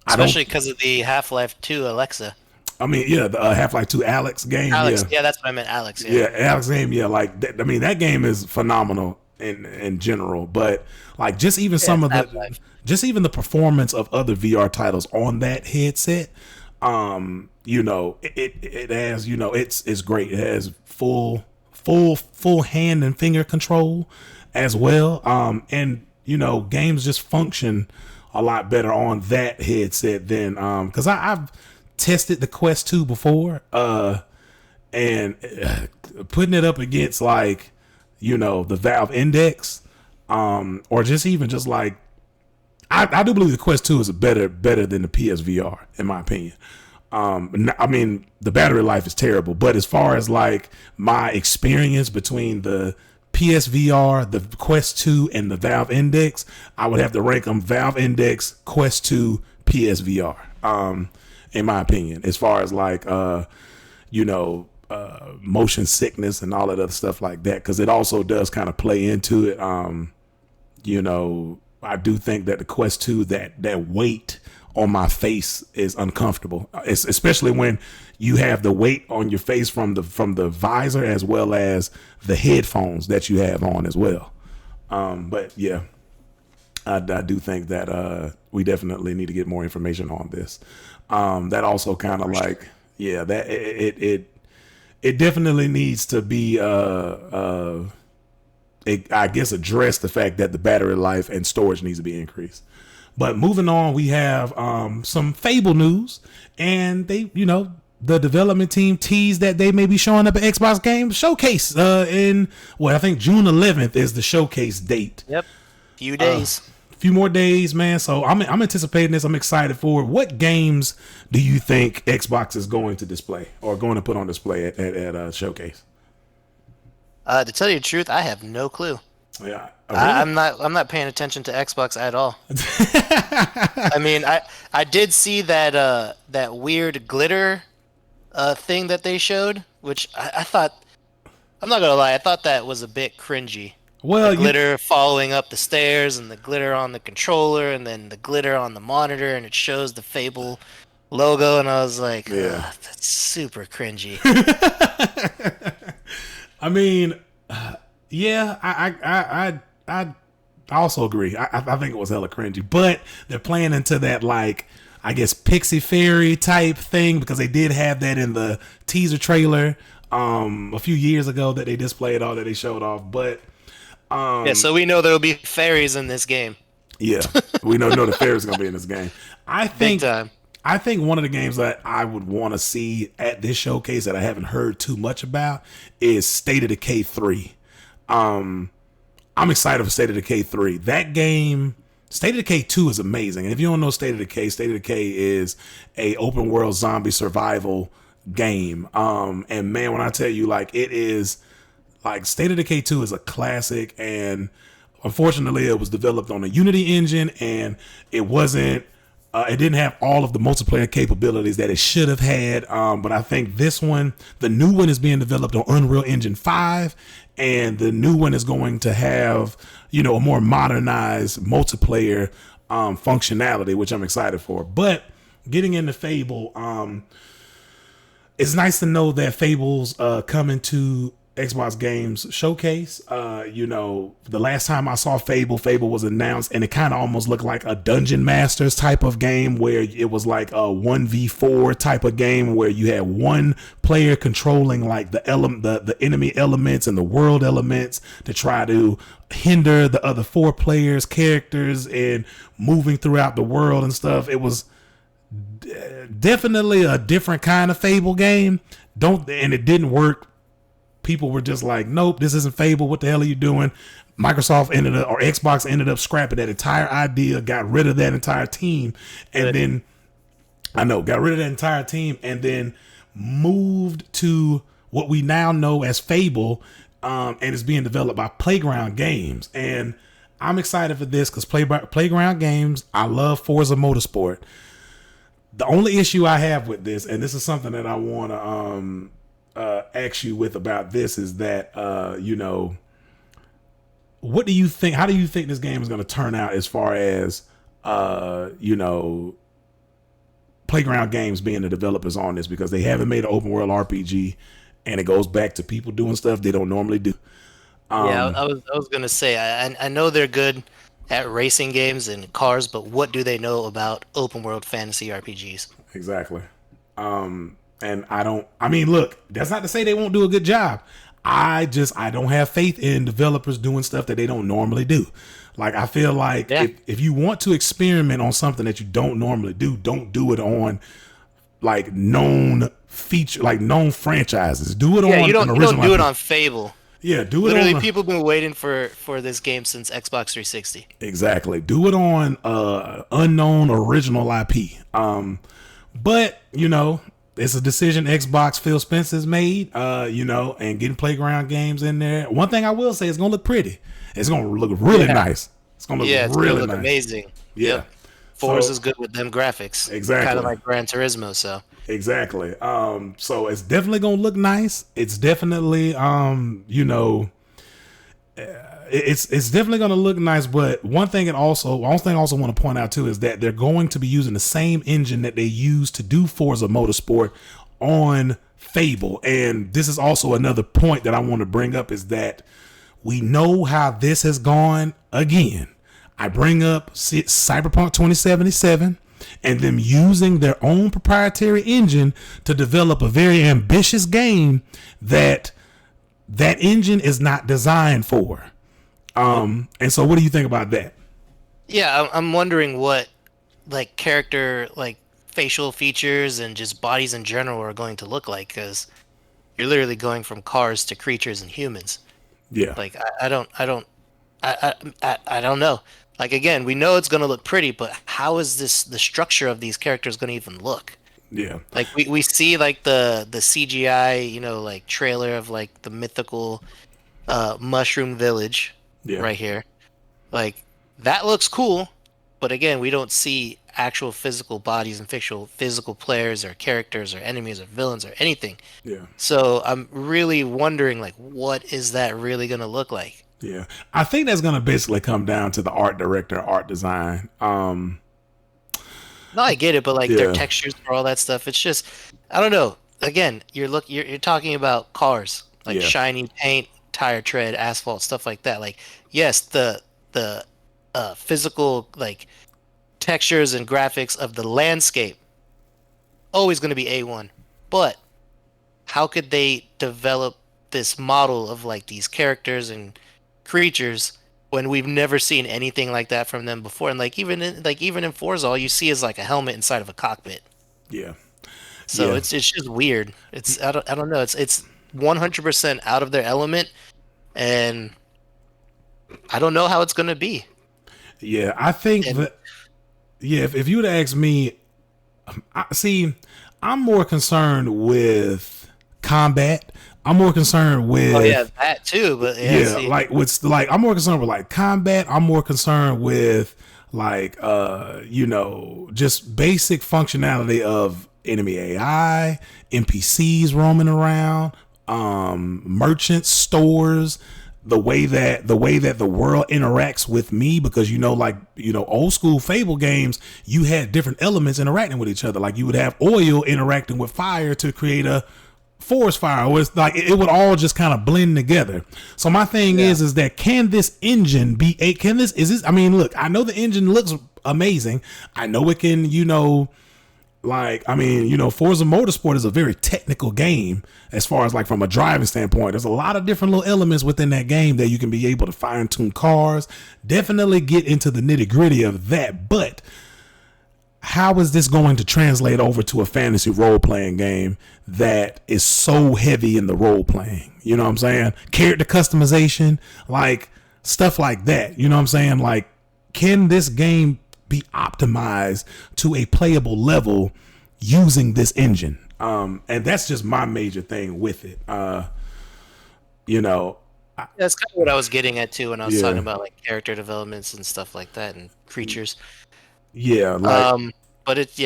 S2: Especially because of the Half-Life 2 Alexa.
S1: I mean, the Half-Life 2 Alex game.
S2: Alex, yeah, that's what I meant, Alex.
S1: Yeah, Alex game. Yeah, like that game is phenomenal in general. But like, just even the performance of other VR titles on that headset, it has, it's great. It has full hand and finger control as well. And games just function a lot better on that headset than because I've tested the Quest 2 before, and putting it up against like, the Valve Index, or just like, I do believe the Quest 2 is better than the PSVR in my opinion. I mean, the battery life is terrible, but as far as like my experience between the PSVR, the Quest 2, and the Valve Index, I would have to rank them Valve Index, Quest 2, PSVR. In my opinion, as far as like, motion sickness and all that other stuff like that, because it also does kind of play into it. I do think that the Quest 2, that weight on my face is uncomfortable. It's, especially when you have the weight on your face from the visor as well as the headphones that you have on as well. But yeah, I do think that we definitely need to get more information on this. That also kind of like, yeah, that it definitely needs to be I guess address the fact that the battery life and storage needs to be increased. But moving on, we have some Fable news, and they, the development team teased that they may be showing up at Xbox Game Showcase in I think June 11th is the showcase date.
S2: Yep, few days.
S1: Few more days, man. So I'm anticipating this. I'm excited for it. What games do you think Xbox is going to display or going to put on display at Showcase?
S2: To tell you the truth, I have no clue.
S1: Yeah,
S2: I'm not paying attention to Xbox at all. I mean, I did see that that weird glitter thing that they showed, which I thought, I'm not gonna lie, I thought that was a bit cringy.
S1: Well,
S2: the glitter following up the stairs, and the glitter on the controller, and then the glitter on the monitor, and it shows the Fable logo, and I was like,
S1: yeah,
S2: that's super cringy.
S1: I mean, yeah, I also agree. I think it was hella cringy, but they're playing into that, like, I guess Pixie Fairy type thing, because they did have that in the teaser trailer a few years ago that they displayed all that they showed off. But
S2: yeah, so we know there will be fairies in this game.
S1: Yeah, we know the fairies gonna be in this game. I think
S2: Big time.
S1: I think one of the games that I would want to see at this showcase that I haven't heard too much about is State of Decay 3. I'm excited for State of Decay 3. That game, State of Decay 2 is amazing. And if you don't know State of Decay is a open world zombie survival game. And man, when I tell you, like, it is, like, State of Decay 2 is a classic, and unfortunately it was developed on a Unity engine, and it wasn't it didn't have all of the multiplayer capabilities that it should have had. But I think this one, the new one, is being developed on Unreal Engine 5, and the new one is going to have, a more modernized multiplayer functionality, which I'm excited for. But getting into Fable, it's nice to know that Fable's coming to Xbox Games Showcase. The last time I saw Fable was announced, and it kind of almost looked like a Dungeon Masters type of game, where it was like a 1v4 type of game where you had one player controlling like the enemy elements and the world elements to try to hinder the other four players' characters in moving throughout the world and stuff. It was definitely a different kind of Fable game. And it didn't work. People were just like, nope, this isn't Fable. What the hell are you doing? Xbox ended up scrapping that entire idea, got rid of that entire team, and then moved to what we now know as Fable, and it's being developed by Playground Games. And I'm excited for this because Playground Games, I love Forza Motorsport. The only issue I have with this, and this is something that I want to ask you with about this, is that what do you think? How do you think this game is going to turn out as far as Playground Games being the developers on this, because they haven't made an open world RPG, and it goes back to people doing stuff they don't normally do.
S2: I was gonna say, I know they're good at racing games and cars, but what do they know about open world fantasy RPGs?
S1: Exactly. And look, that's not to say they won't do a good job. I don't have faith in developers doing stuff that they don't normally do. Like, I feel like if you want to experiment on something that you don't normally do, don't do it on like known franchises. Do it on
S2: you don't do it
S1: IP.
S2: on Fable.
S1: Yeah, do it
S2: Literally,
S1: on.
S2: people have been waiting for this game since Xbox 360.
S1: Exactly. Do it on unknown original IP. But it's a decision Xbox Phil Spencer's made, and getting Playground Games in there. One thing I will say, it's going to look pretty. It's going to look really nice. It's going to look really nice.
S2: Amazing.
S1: Yeah.
S2: Yep. Forza's good with them graphics.
S1: Exactly.
S2: Kind of like Gran Turismo, so.
S1: Exactly. So it's definitely going to look nice. It's definitely, it's definitely going to look nice. But one thing I also want to point out too is that they're going to be using the same engine that they used to do Forza Motorsport on Fable. And this is also another point that I want to bring up is that we know how this has gone again. I bring up Cyberpunk 2077 and them using their own proprietary engine to develop a very ambitious game that engine is not designed for. And so what do you think about that?
S2: Yeah, I'm wondering what like character like facial features and just bodies in general are going to look like because you're literally going from cars to creatures and humans.
S1: Yeah.
S2: Like I don't know. Like again, we know it's going to look pretty, but how is the structure of these characters going to even look?
S1: Yeah.
S2: Like we see like the CGI, like trailer of like the mythical mushroom village
S1: Yeah.
S2: right here. Like that looks cool, but again, we don't see actual physical bodies and physical players or characters or enemies or villains or anything.
S1: Yeah.
S2: So I'm really wondering like what is that really going to look like?
S1: Yeah. I think that's going to basically come down to the art director, art design.
S2: No, I get it, but like their
S1: Yeah.
S2: textures for all that stuff, it's just I don't know. Again, you're talking about cars, like
S1: Yeah.
S2: shiny paint, tire tread, asphalt, stuff like that. Like yes, the physical like textures and graphics of the landscape always going to be A1. But how could they develop this model of like these characters and creatures when we've never seen anything like that from them before? And like even in Forza, all you see is like a helmet inside of a cockpit.
S1: Yeah.
S2: So
S1: Yeah.
S2: it's just weird. It's I don't know. It's 100% out of their element, and I don't know how it's gonna be.
S1: Yeah. I think
S2: And
S1: that, yeah, if you would ask me, see, I'm more concerned with combat. I'm more concerned with,
S2: oh yeah, that too. But yeah,
S1: yeah,
S2: see,
S1: like what's like, I'm more concerned with like combat. I'm more concerned with like, just basic functionality of enemy AI, NPCs roaming around, merchants, stores, the way that the world interacts with me, because old school Fable games, you had different elements interacting with each other. Like you would have oil interacting with fire to create a forest fire, or it's like it would all just kind of blend together. So my thing is that can this engine be a can this is this I mean, look, I know the engine looks amazing. I know it can, Forza Motorsport is a very technical game as far as like from a driving standpoint. There's a lot of different little elements within that game that you can be able to fine tune cars, definitely get into the nitty gritty of that. But how is this going to translate over to a fantasy role playing game that is so heavy in the role playing? You know what I'm saying? Character customization, like stuff like that. You know what I'm saying? Like, can this game be optimized to a playable level using this engine? And that's just my major thing with it.
S2: that's kind of what I was getting at too when I was talking about like character developments and stuff like that and creatures.
S1: Yeah, like,
S2: But it's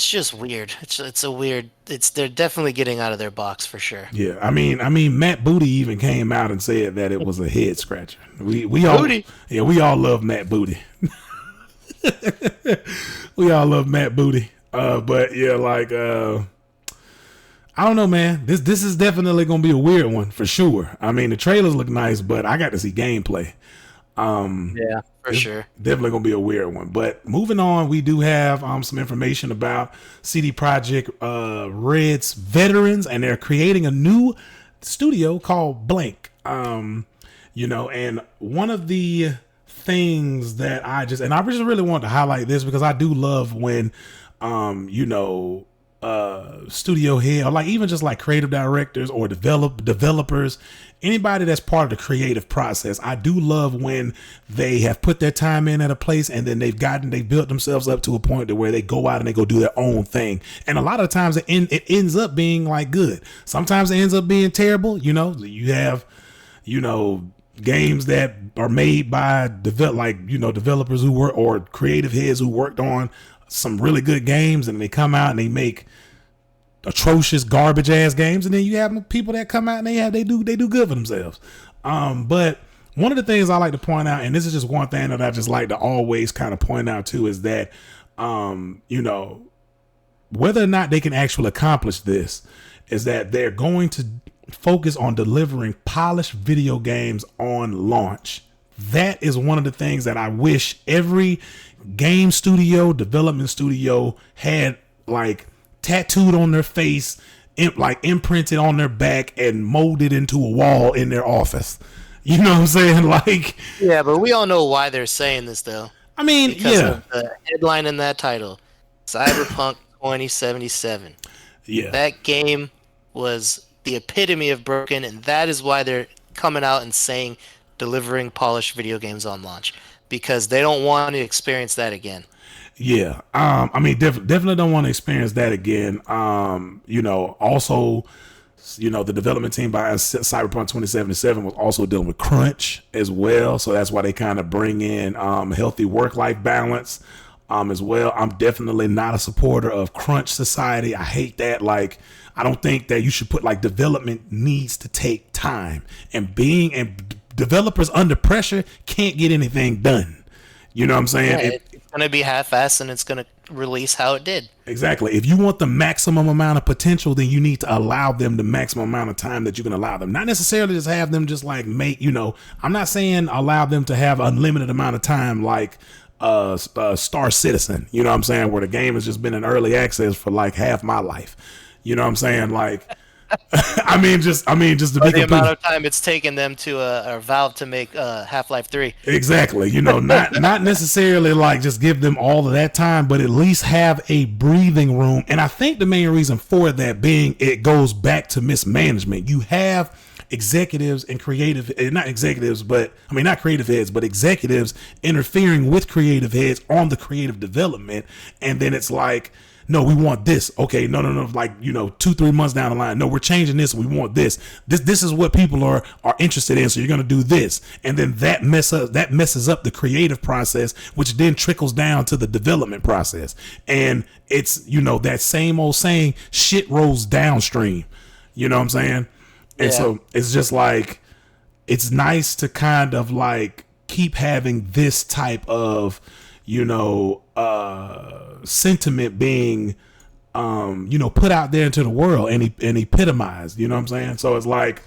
S2: just weird. It's a weird. They're definitely getting out of their box for sure.
S1: yeah. I mean, Matt Booty even came out and said that it was a head scratcher. We all,
S2: Booty.
S1: yeah, we all love Matt Booty. We all love Matt Booty. But yeah, like, I don't know, man. This is definitely gonna be a weird one for sure. I mean, the trailers look nice, but I got to see gameplay.
S2: Yeah, for sure.
S1: Definitely gonna be a weird one. But moving on, we do have some information about CD Projekt Red's veterans, and they're creating a new studio called Blank. And one of the things that I just really want to highlight this, because I do love when studio head, or like even just like creative directors or developers, anybody that's part of the creative process. I do love when they have put their time in at a place and then they built themselves up to a point to where they go out and they go do their own thing. And a lot of times it ends up being like good. Sometimes it ends up being terrible. You have, games that are made by developers who work, or creative heads who worked on some really good games, and they come out and they make atrocious garbage ass games. And then you have people that come out and they do good for themselves. But one of the things I like to point out, and this is just one thing that I just like to always kind of point out too, is that, you know, whether or not they can actually accomplish this, is that they're going to focus on delivering polished video games on launch. That is one of the things that I wish every game studio, development studio had like tattooed on their face, like imprinted on their back and molded into a wall in their office. You know what I'm saying? Like,
S2: Yeah, but we all know why they're saying this, though.
S1: I mean,
S2: Because
S1: yeah,
S2: of the headline in that title, Cyberpunk 2077.
S1: yeah,
S2: That game was the epitome of broken, and that is why they're coming out and saying delivering polished video games on launch, because they don't want to experience that again.
S1: yeah. I mean, definitely don't want to experience that again. You know, also, you know, the development team by Cyberpunk 2077 was also dealing with crunch as well. So that's why they kind of bring in healthy work-life balance as well. I'm definitely not a supporter of crunch society. I hate that. Like, I don't think that you should put like development needs to take time, and developers under pressure can't get anything done. You know what I'm saying?
S2: Yeah, it's going to be half-assed, and it's going to release how it did.
S1: Exactly. If you want the maximum amount of potential, then you need to allow them the maximum amount of time that you can allow them. Not necessarily just have them just like make, you know, I'm not saying allow them to have unlimited amount of time like Star Citizen, you know what I'm saying, where the game has just been in early access for like half my life. You know what I'm saying? Like, I mean, just to be
S2: The amount of time it's taken them to or Valve to make Half-Life 3.
S1: Exactly. You know, not necessarily like just give them all of that time, but at least have a breathing room. And I think the main reason for that being it goes back to mismanagement. You have executives and not executives, but I mean, not creative heads, but executives interfering with creative heads on the creative development. And then it's like, no, we want this. Okay, no. Like, you know, 2-3 months down the line, no, we're changing this. We want this. This is what people are interested in. So you're going to do this, and then that messes up the creative process, which then trickles down to the development process. And it's, you know, that same old saying, shit rolls downstream. You know what I'm saying? And so it's just like, it's nice to kind of like keep having this type of, you know, sentiment being, you know, put out there into the world and epitomized, you know what I'm saying? So it's like,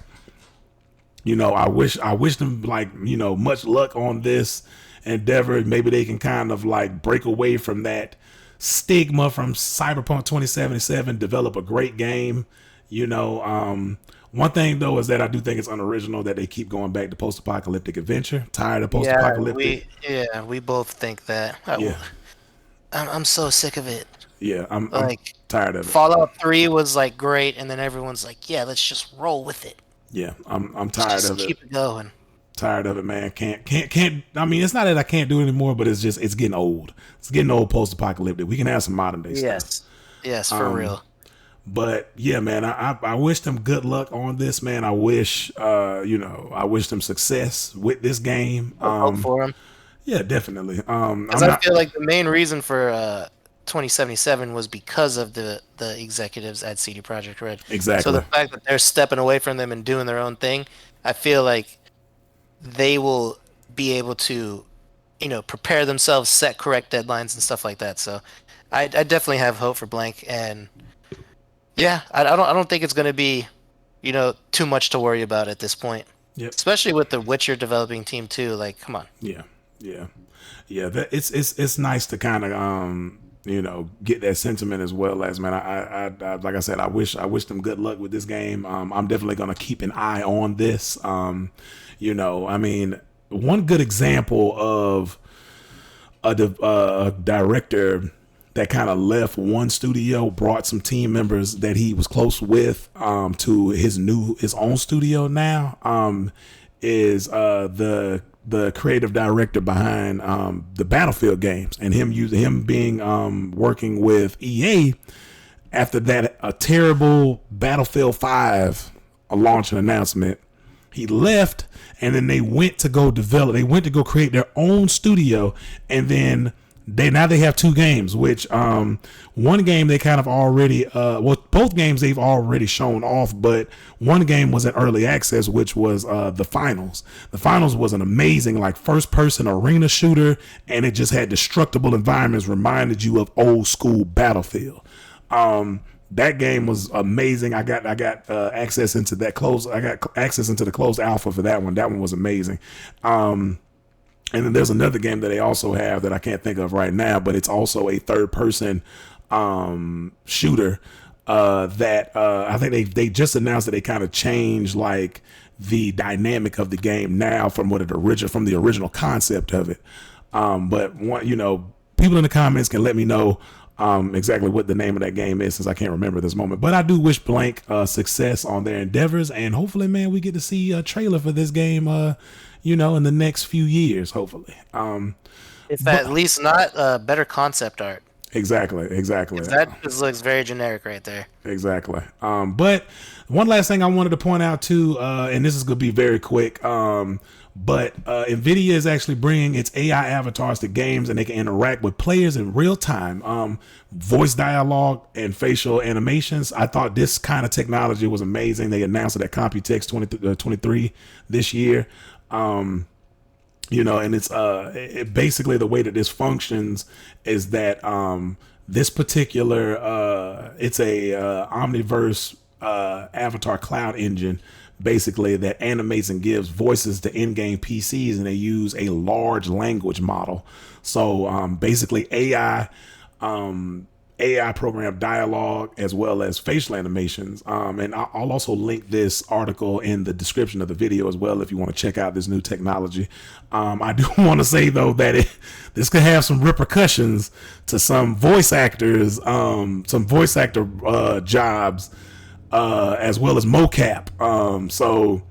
S1: you know, I wish them like, you know, much luck on this endeavor. Maybe they can kind of like break away from that stigma from Cyberpunk 2077, develop a great game, you know. One thing though is that I do think it's unoriginal that they keep going back to post-apocalyptic adventure. Tired of post-apocalyptic.
S2: We both think that. I'm so sick of it.
S1: Yeah, I'm
S2: Like,
S1: tired of it.
S2: Fallout 3 was like great, and then everyone's like, yeah, let's just roll with it.
S1: Yeah, I'm tired
S2: Just
S1: of it.
S2: keep it going.
S1: Tired of it, man. Can't. I mean, it's not that I can't do it anymore, but it's just it's getting old. It's getting old post-apocalyptic. We can have some modern day stuff.
S2: Yes, for real.
S1: But yeah, man, I wish them good luck on this, man. I wish, you know, I wish them success with this game.
S2: Hope for them.
S1: Yeah, definitely.
S2: Because I feel like the main reason for 2077 was because of the executives at CD Projekt Red.
S1: Exactly.
S2: So the fact that they're stepping away from them and doing their own thing, I feel like they will be able to, you know, prepare themselves, set correct deadlines and stuff like that. So I definitely have hope for Blank, and yeah, I don't think it's going to be, you know, too much to worry about at this point.
S1: Yep.
S2: Especially with the Witcher developing team too. Like, come on.
S1: Yeah. That it's nice to kind of you know, get that sentiment as well as, man. I like I said, I wish them good luck with this game. I'm definitely gonna keep an eye on this. You know, I mean, one good example of a director that kind of left one studio, brought some team members that he was close with to his own studio now, is the creative director behind the Battlefield games, and him being working with EA after that a terrible Battlefield 5 launch and announcement. He left, and then they went to go create their own studio, and then They have two games, which one game they kind of already both games they've already shown off, but one game was in early access, which was the finals. The finals was an amazing like first person arena shooter, and it just had destructible environments, reminded you of old school Battlefield. That game was amazing. I got access into that closed. I got access into the closed alpha for that one. That one was amazing. And then there's another game that they also have that I can't think of right now, but it's also a third person shooter that I think they just announced that they kind of changed like the dynamic of the game now from from the original concept of it. But one, people in the comments can let me know exactly what the name of that game is, since I can't remember this moment. But I do wish Blank success on their endeavors, and hopefully, man, we get to see a trailer for this game in the next few years, hopefully.
S2: If at least not better concept art.
S1: Exactly.
S2: That just looks very generic right there.
S1: Exactly. But one last thing I wanted to point out too, and this is going to be very quick, but Nvidia is actually bringing its AI avatars to games, and they can interact with players in real time. Voice dialogue and facial animations. I thought this kind of technology was amazing. They announced it at Computex 23 this year. And it's basically the way that this functions is that this particular it's a Omniverse avatar cloud engine, basically, that animates and gives voices to in-game PCs, and they use a large language model. So basically AI program dialogue as well as facial animations. And I'll also link this article in the description of the video as well if you want to check out this new technology. I do want to say though that this could have some repercussions to some voice actors, some voice actor jobs, as well as mocap. So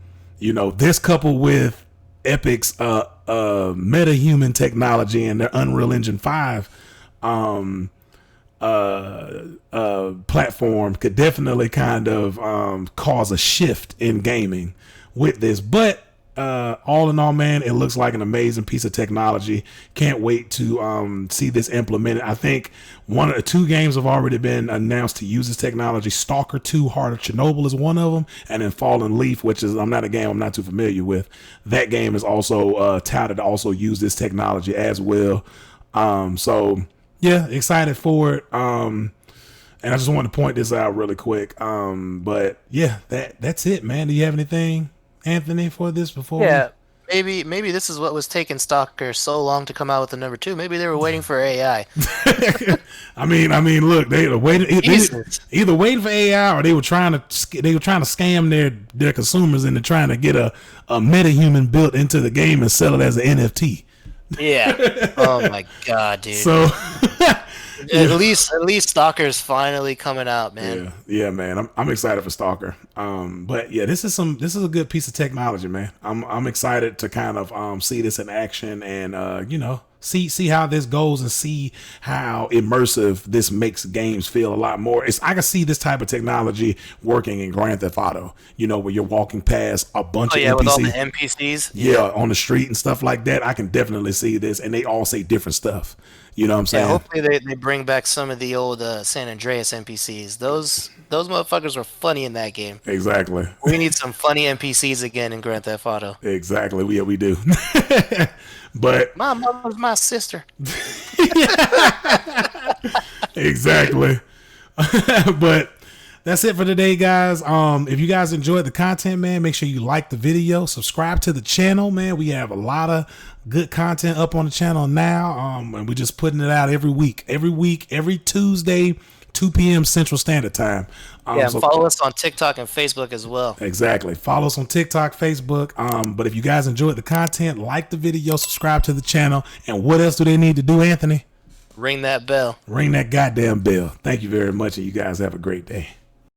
S1: this coupled with Epic's meta-human technology and their Unreal Engine 5 platform could definitely kind of cause a shift in gaming with this. But all in all, man, it looks like an amazing piece of technology. Can't wait to see this implemented. I think one of the two games have already been announced to use this technology. Stalker 2 Heart of Chernobyl is one of them, and then Fallen Leaf, which is not a game I'm not too familiar with. That game is also touted to also use this technology as well. So yeah, excited for it. And I just wanted to point this out really quick. But yeah, that's it, man. Do you have anything, Anthony, for this before?
S2: Yeah, maybe this is what was taking Stalker so long to come out with the number 2. Maybe they were waiting for AI.
S1: I mean, look, they were waiting either waiting for AI, or they were trying to scam their consumers into trying to get a meta-human built into the game and sell it as an NFT.
S2: Yeah. Oh my god, dude.
S1: So
S2: at least Stalker's finally coming out, man.
S1: Yeah, man. I'm excited for Stalker. But yeah, this is a good piece of technology, man. I'm excited to kind of see this in action and see how this goes and see how immersive this makes games feel a lot more. I can see this type of technology working in Grand Theft Auto, where you're walking past a bunch of NPCs.
S2: With all the NPCs.
S1: Yeah, on the street and stuff like that. I can definitely see this, and they all say different stuff. You know what I'm saying?
S2: Yeah, hopefully they bring back some of the old San Andreas NPCs. Those motherfuckers were funny in that game.
S1: Exactly.
S2: We need some funny NPCs again in Grand Theft Auto.
S1: Exactly. We do. But
S2: my mother's my sister.
S1: Exactly. But that's it for today, guys. If you guys enjoyed the content, man, make sure you like the video, subscribe to the channel, man. We have a lot of good content up on the channel now. And we're just putting it out every week, every Tuesday, 2 p.m. Central Standard Time.
S2: So follow us on TikTok and Facebook as well.
S1: Exactly. Follow us on TikTok, Facebook. But if you guys enjoyed the content, like the video, subscribe to the channel. And what else do they need to do, Anthony?
S2: Ring that bell.
S1: Ring that goddamn bell. Thank you very much, and you guys have a great day.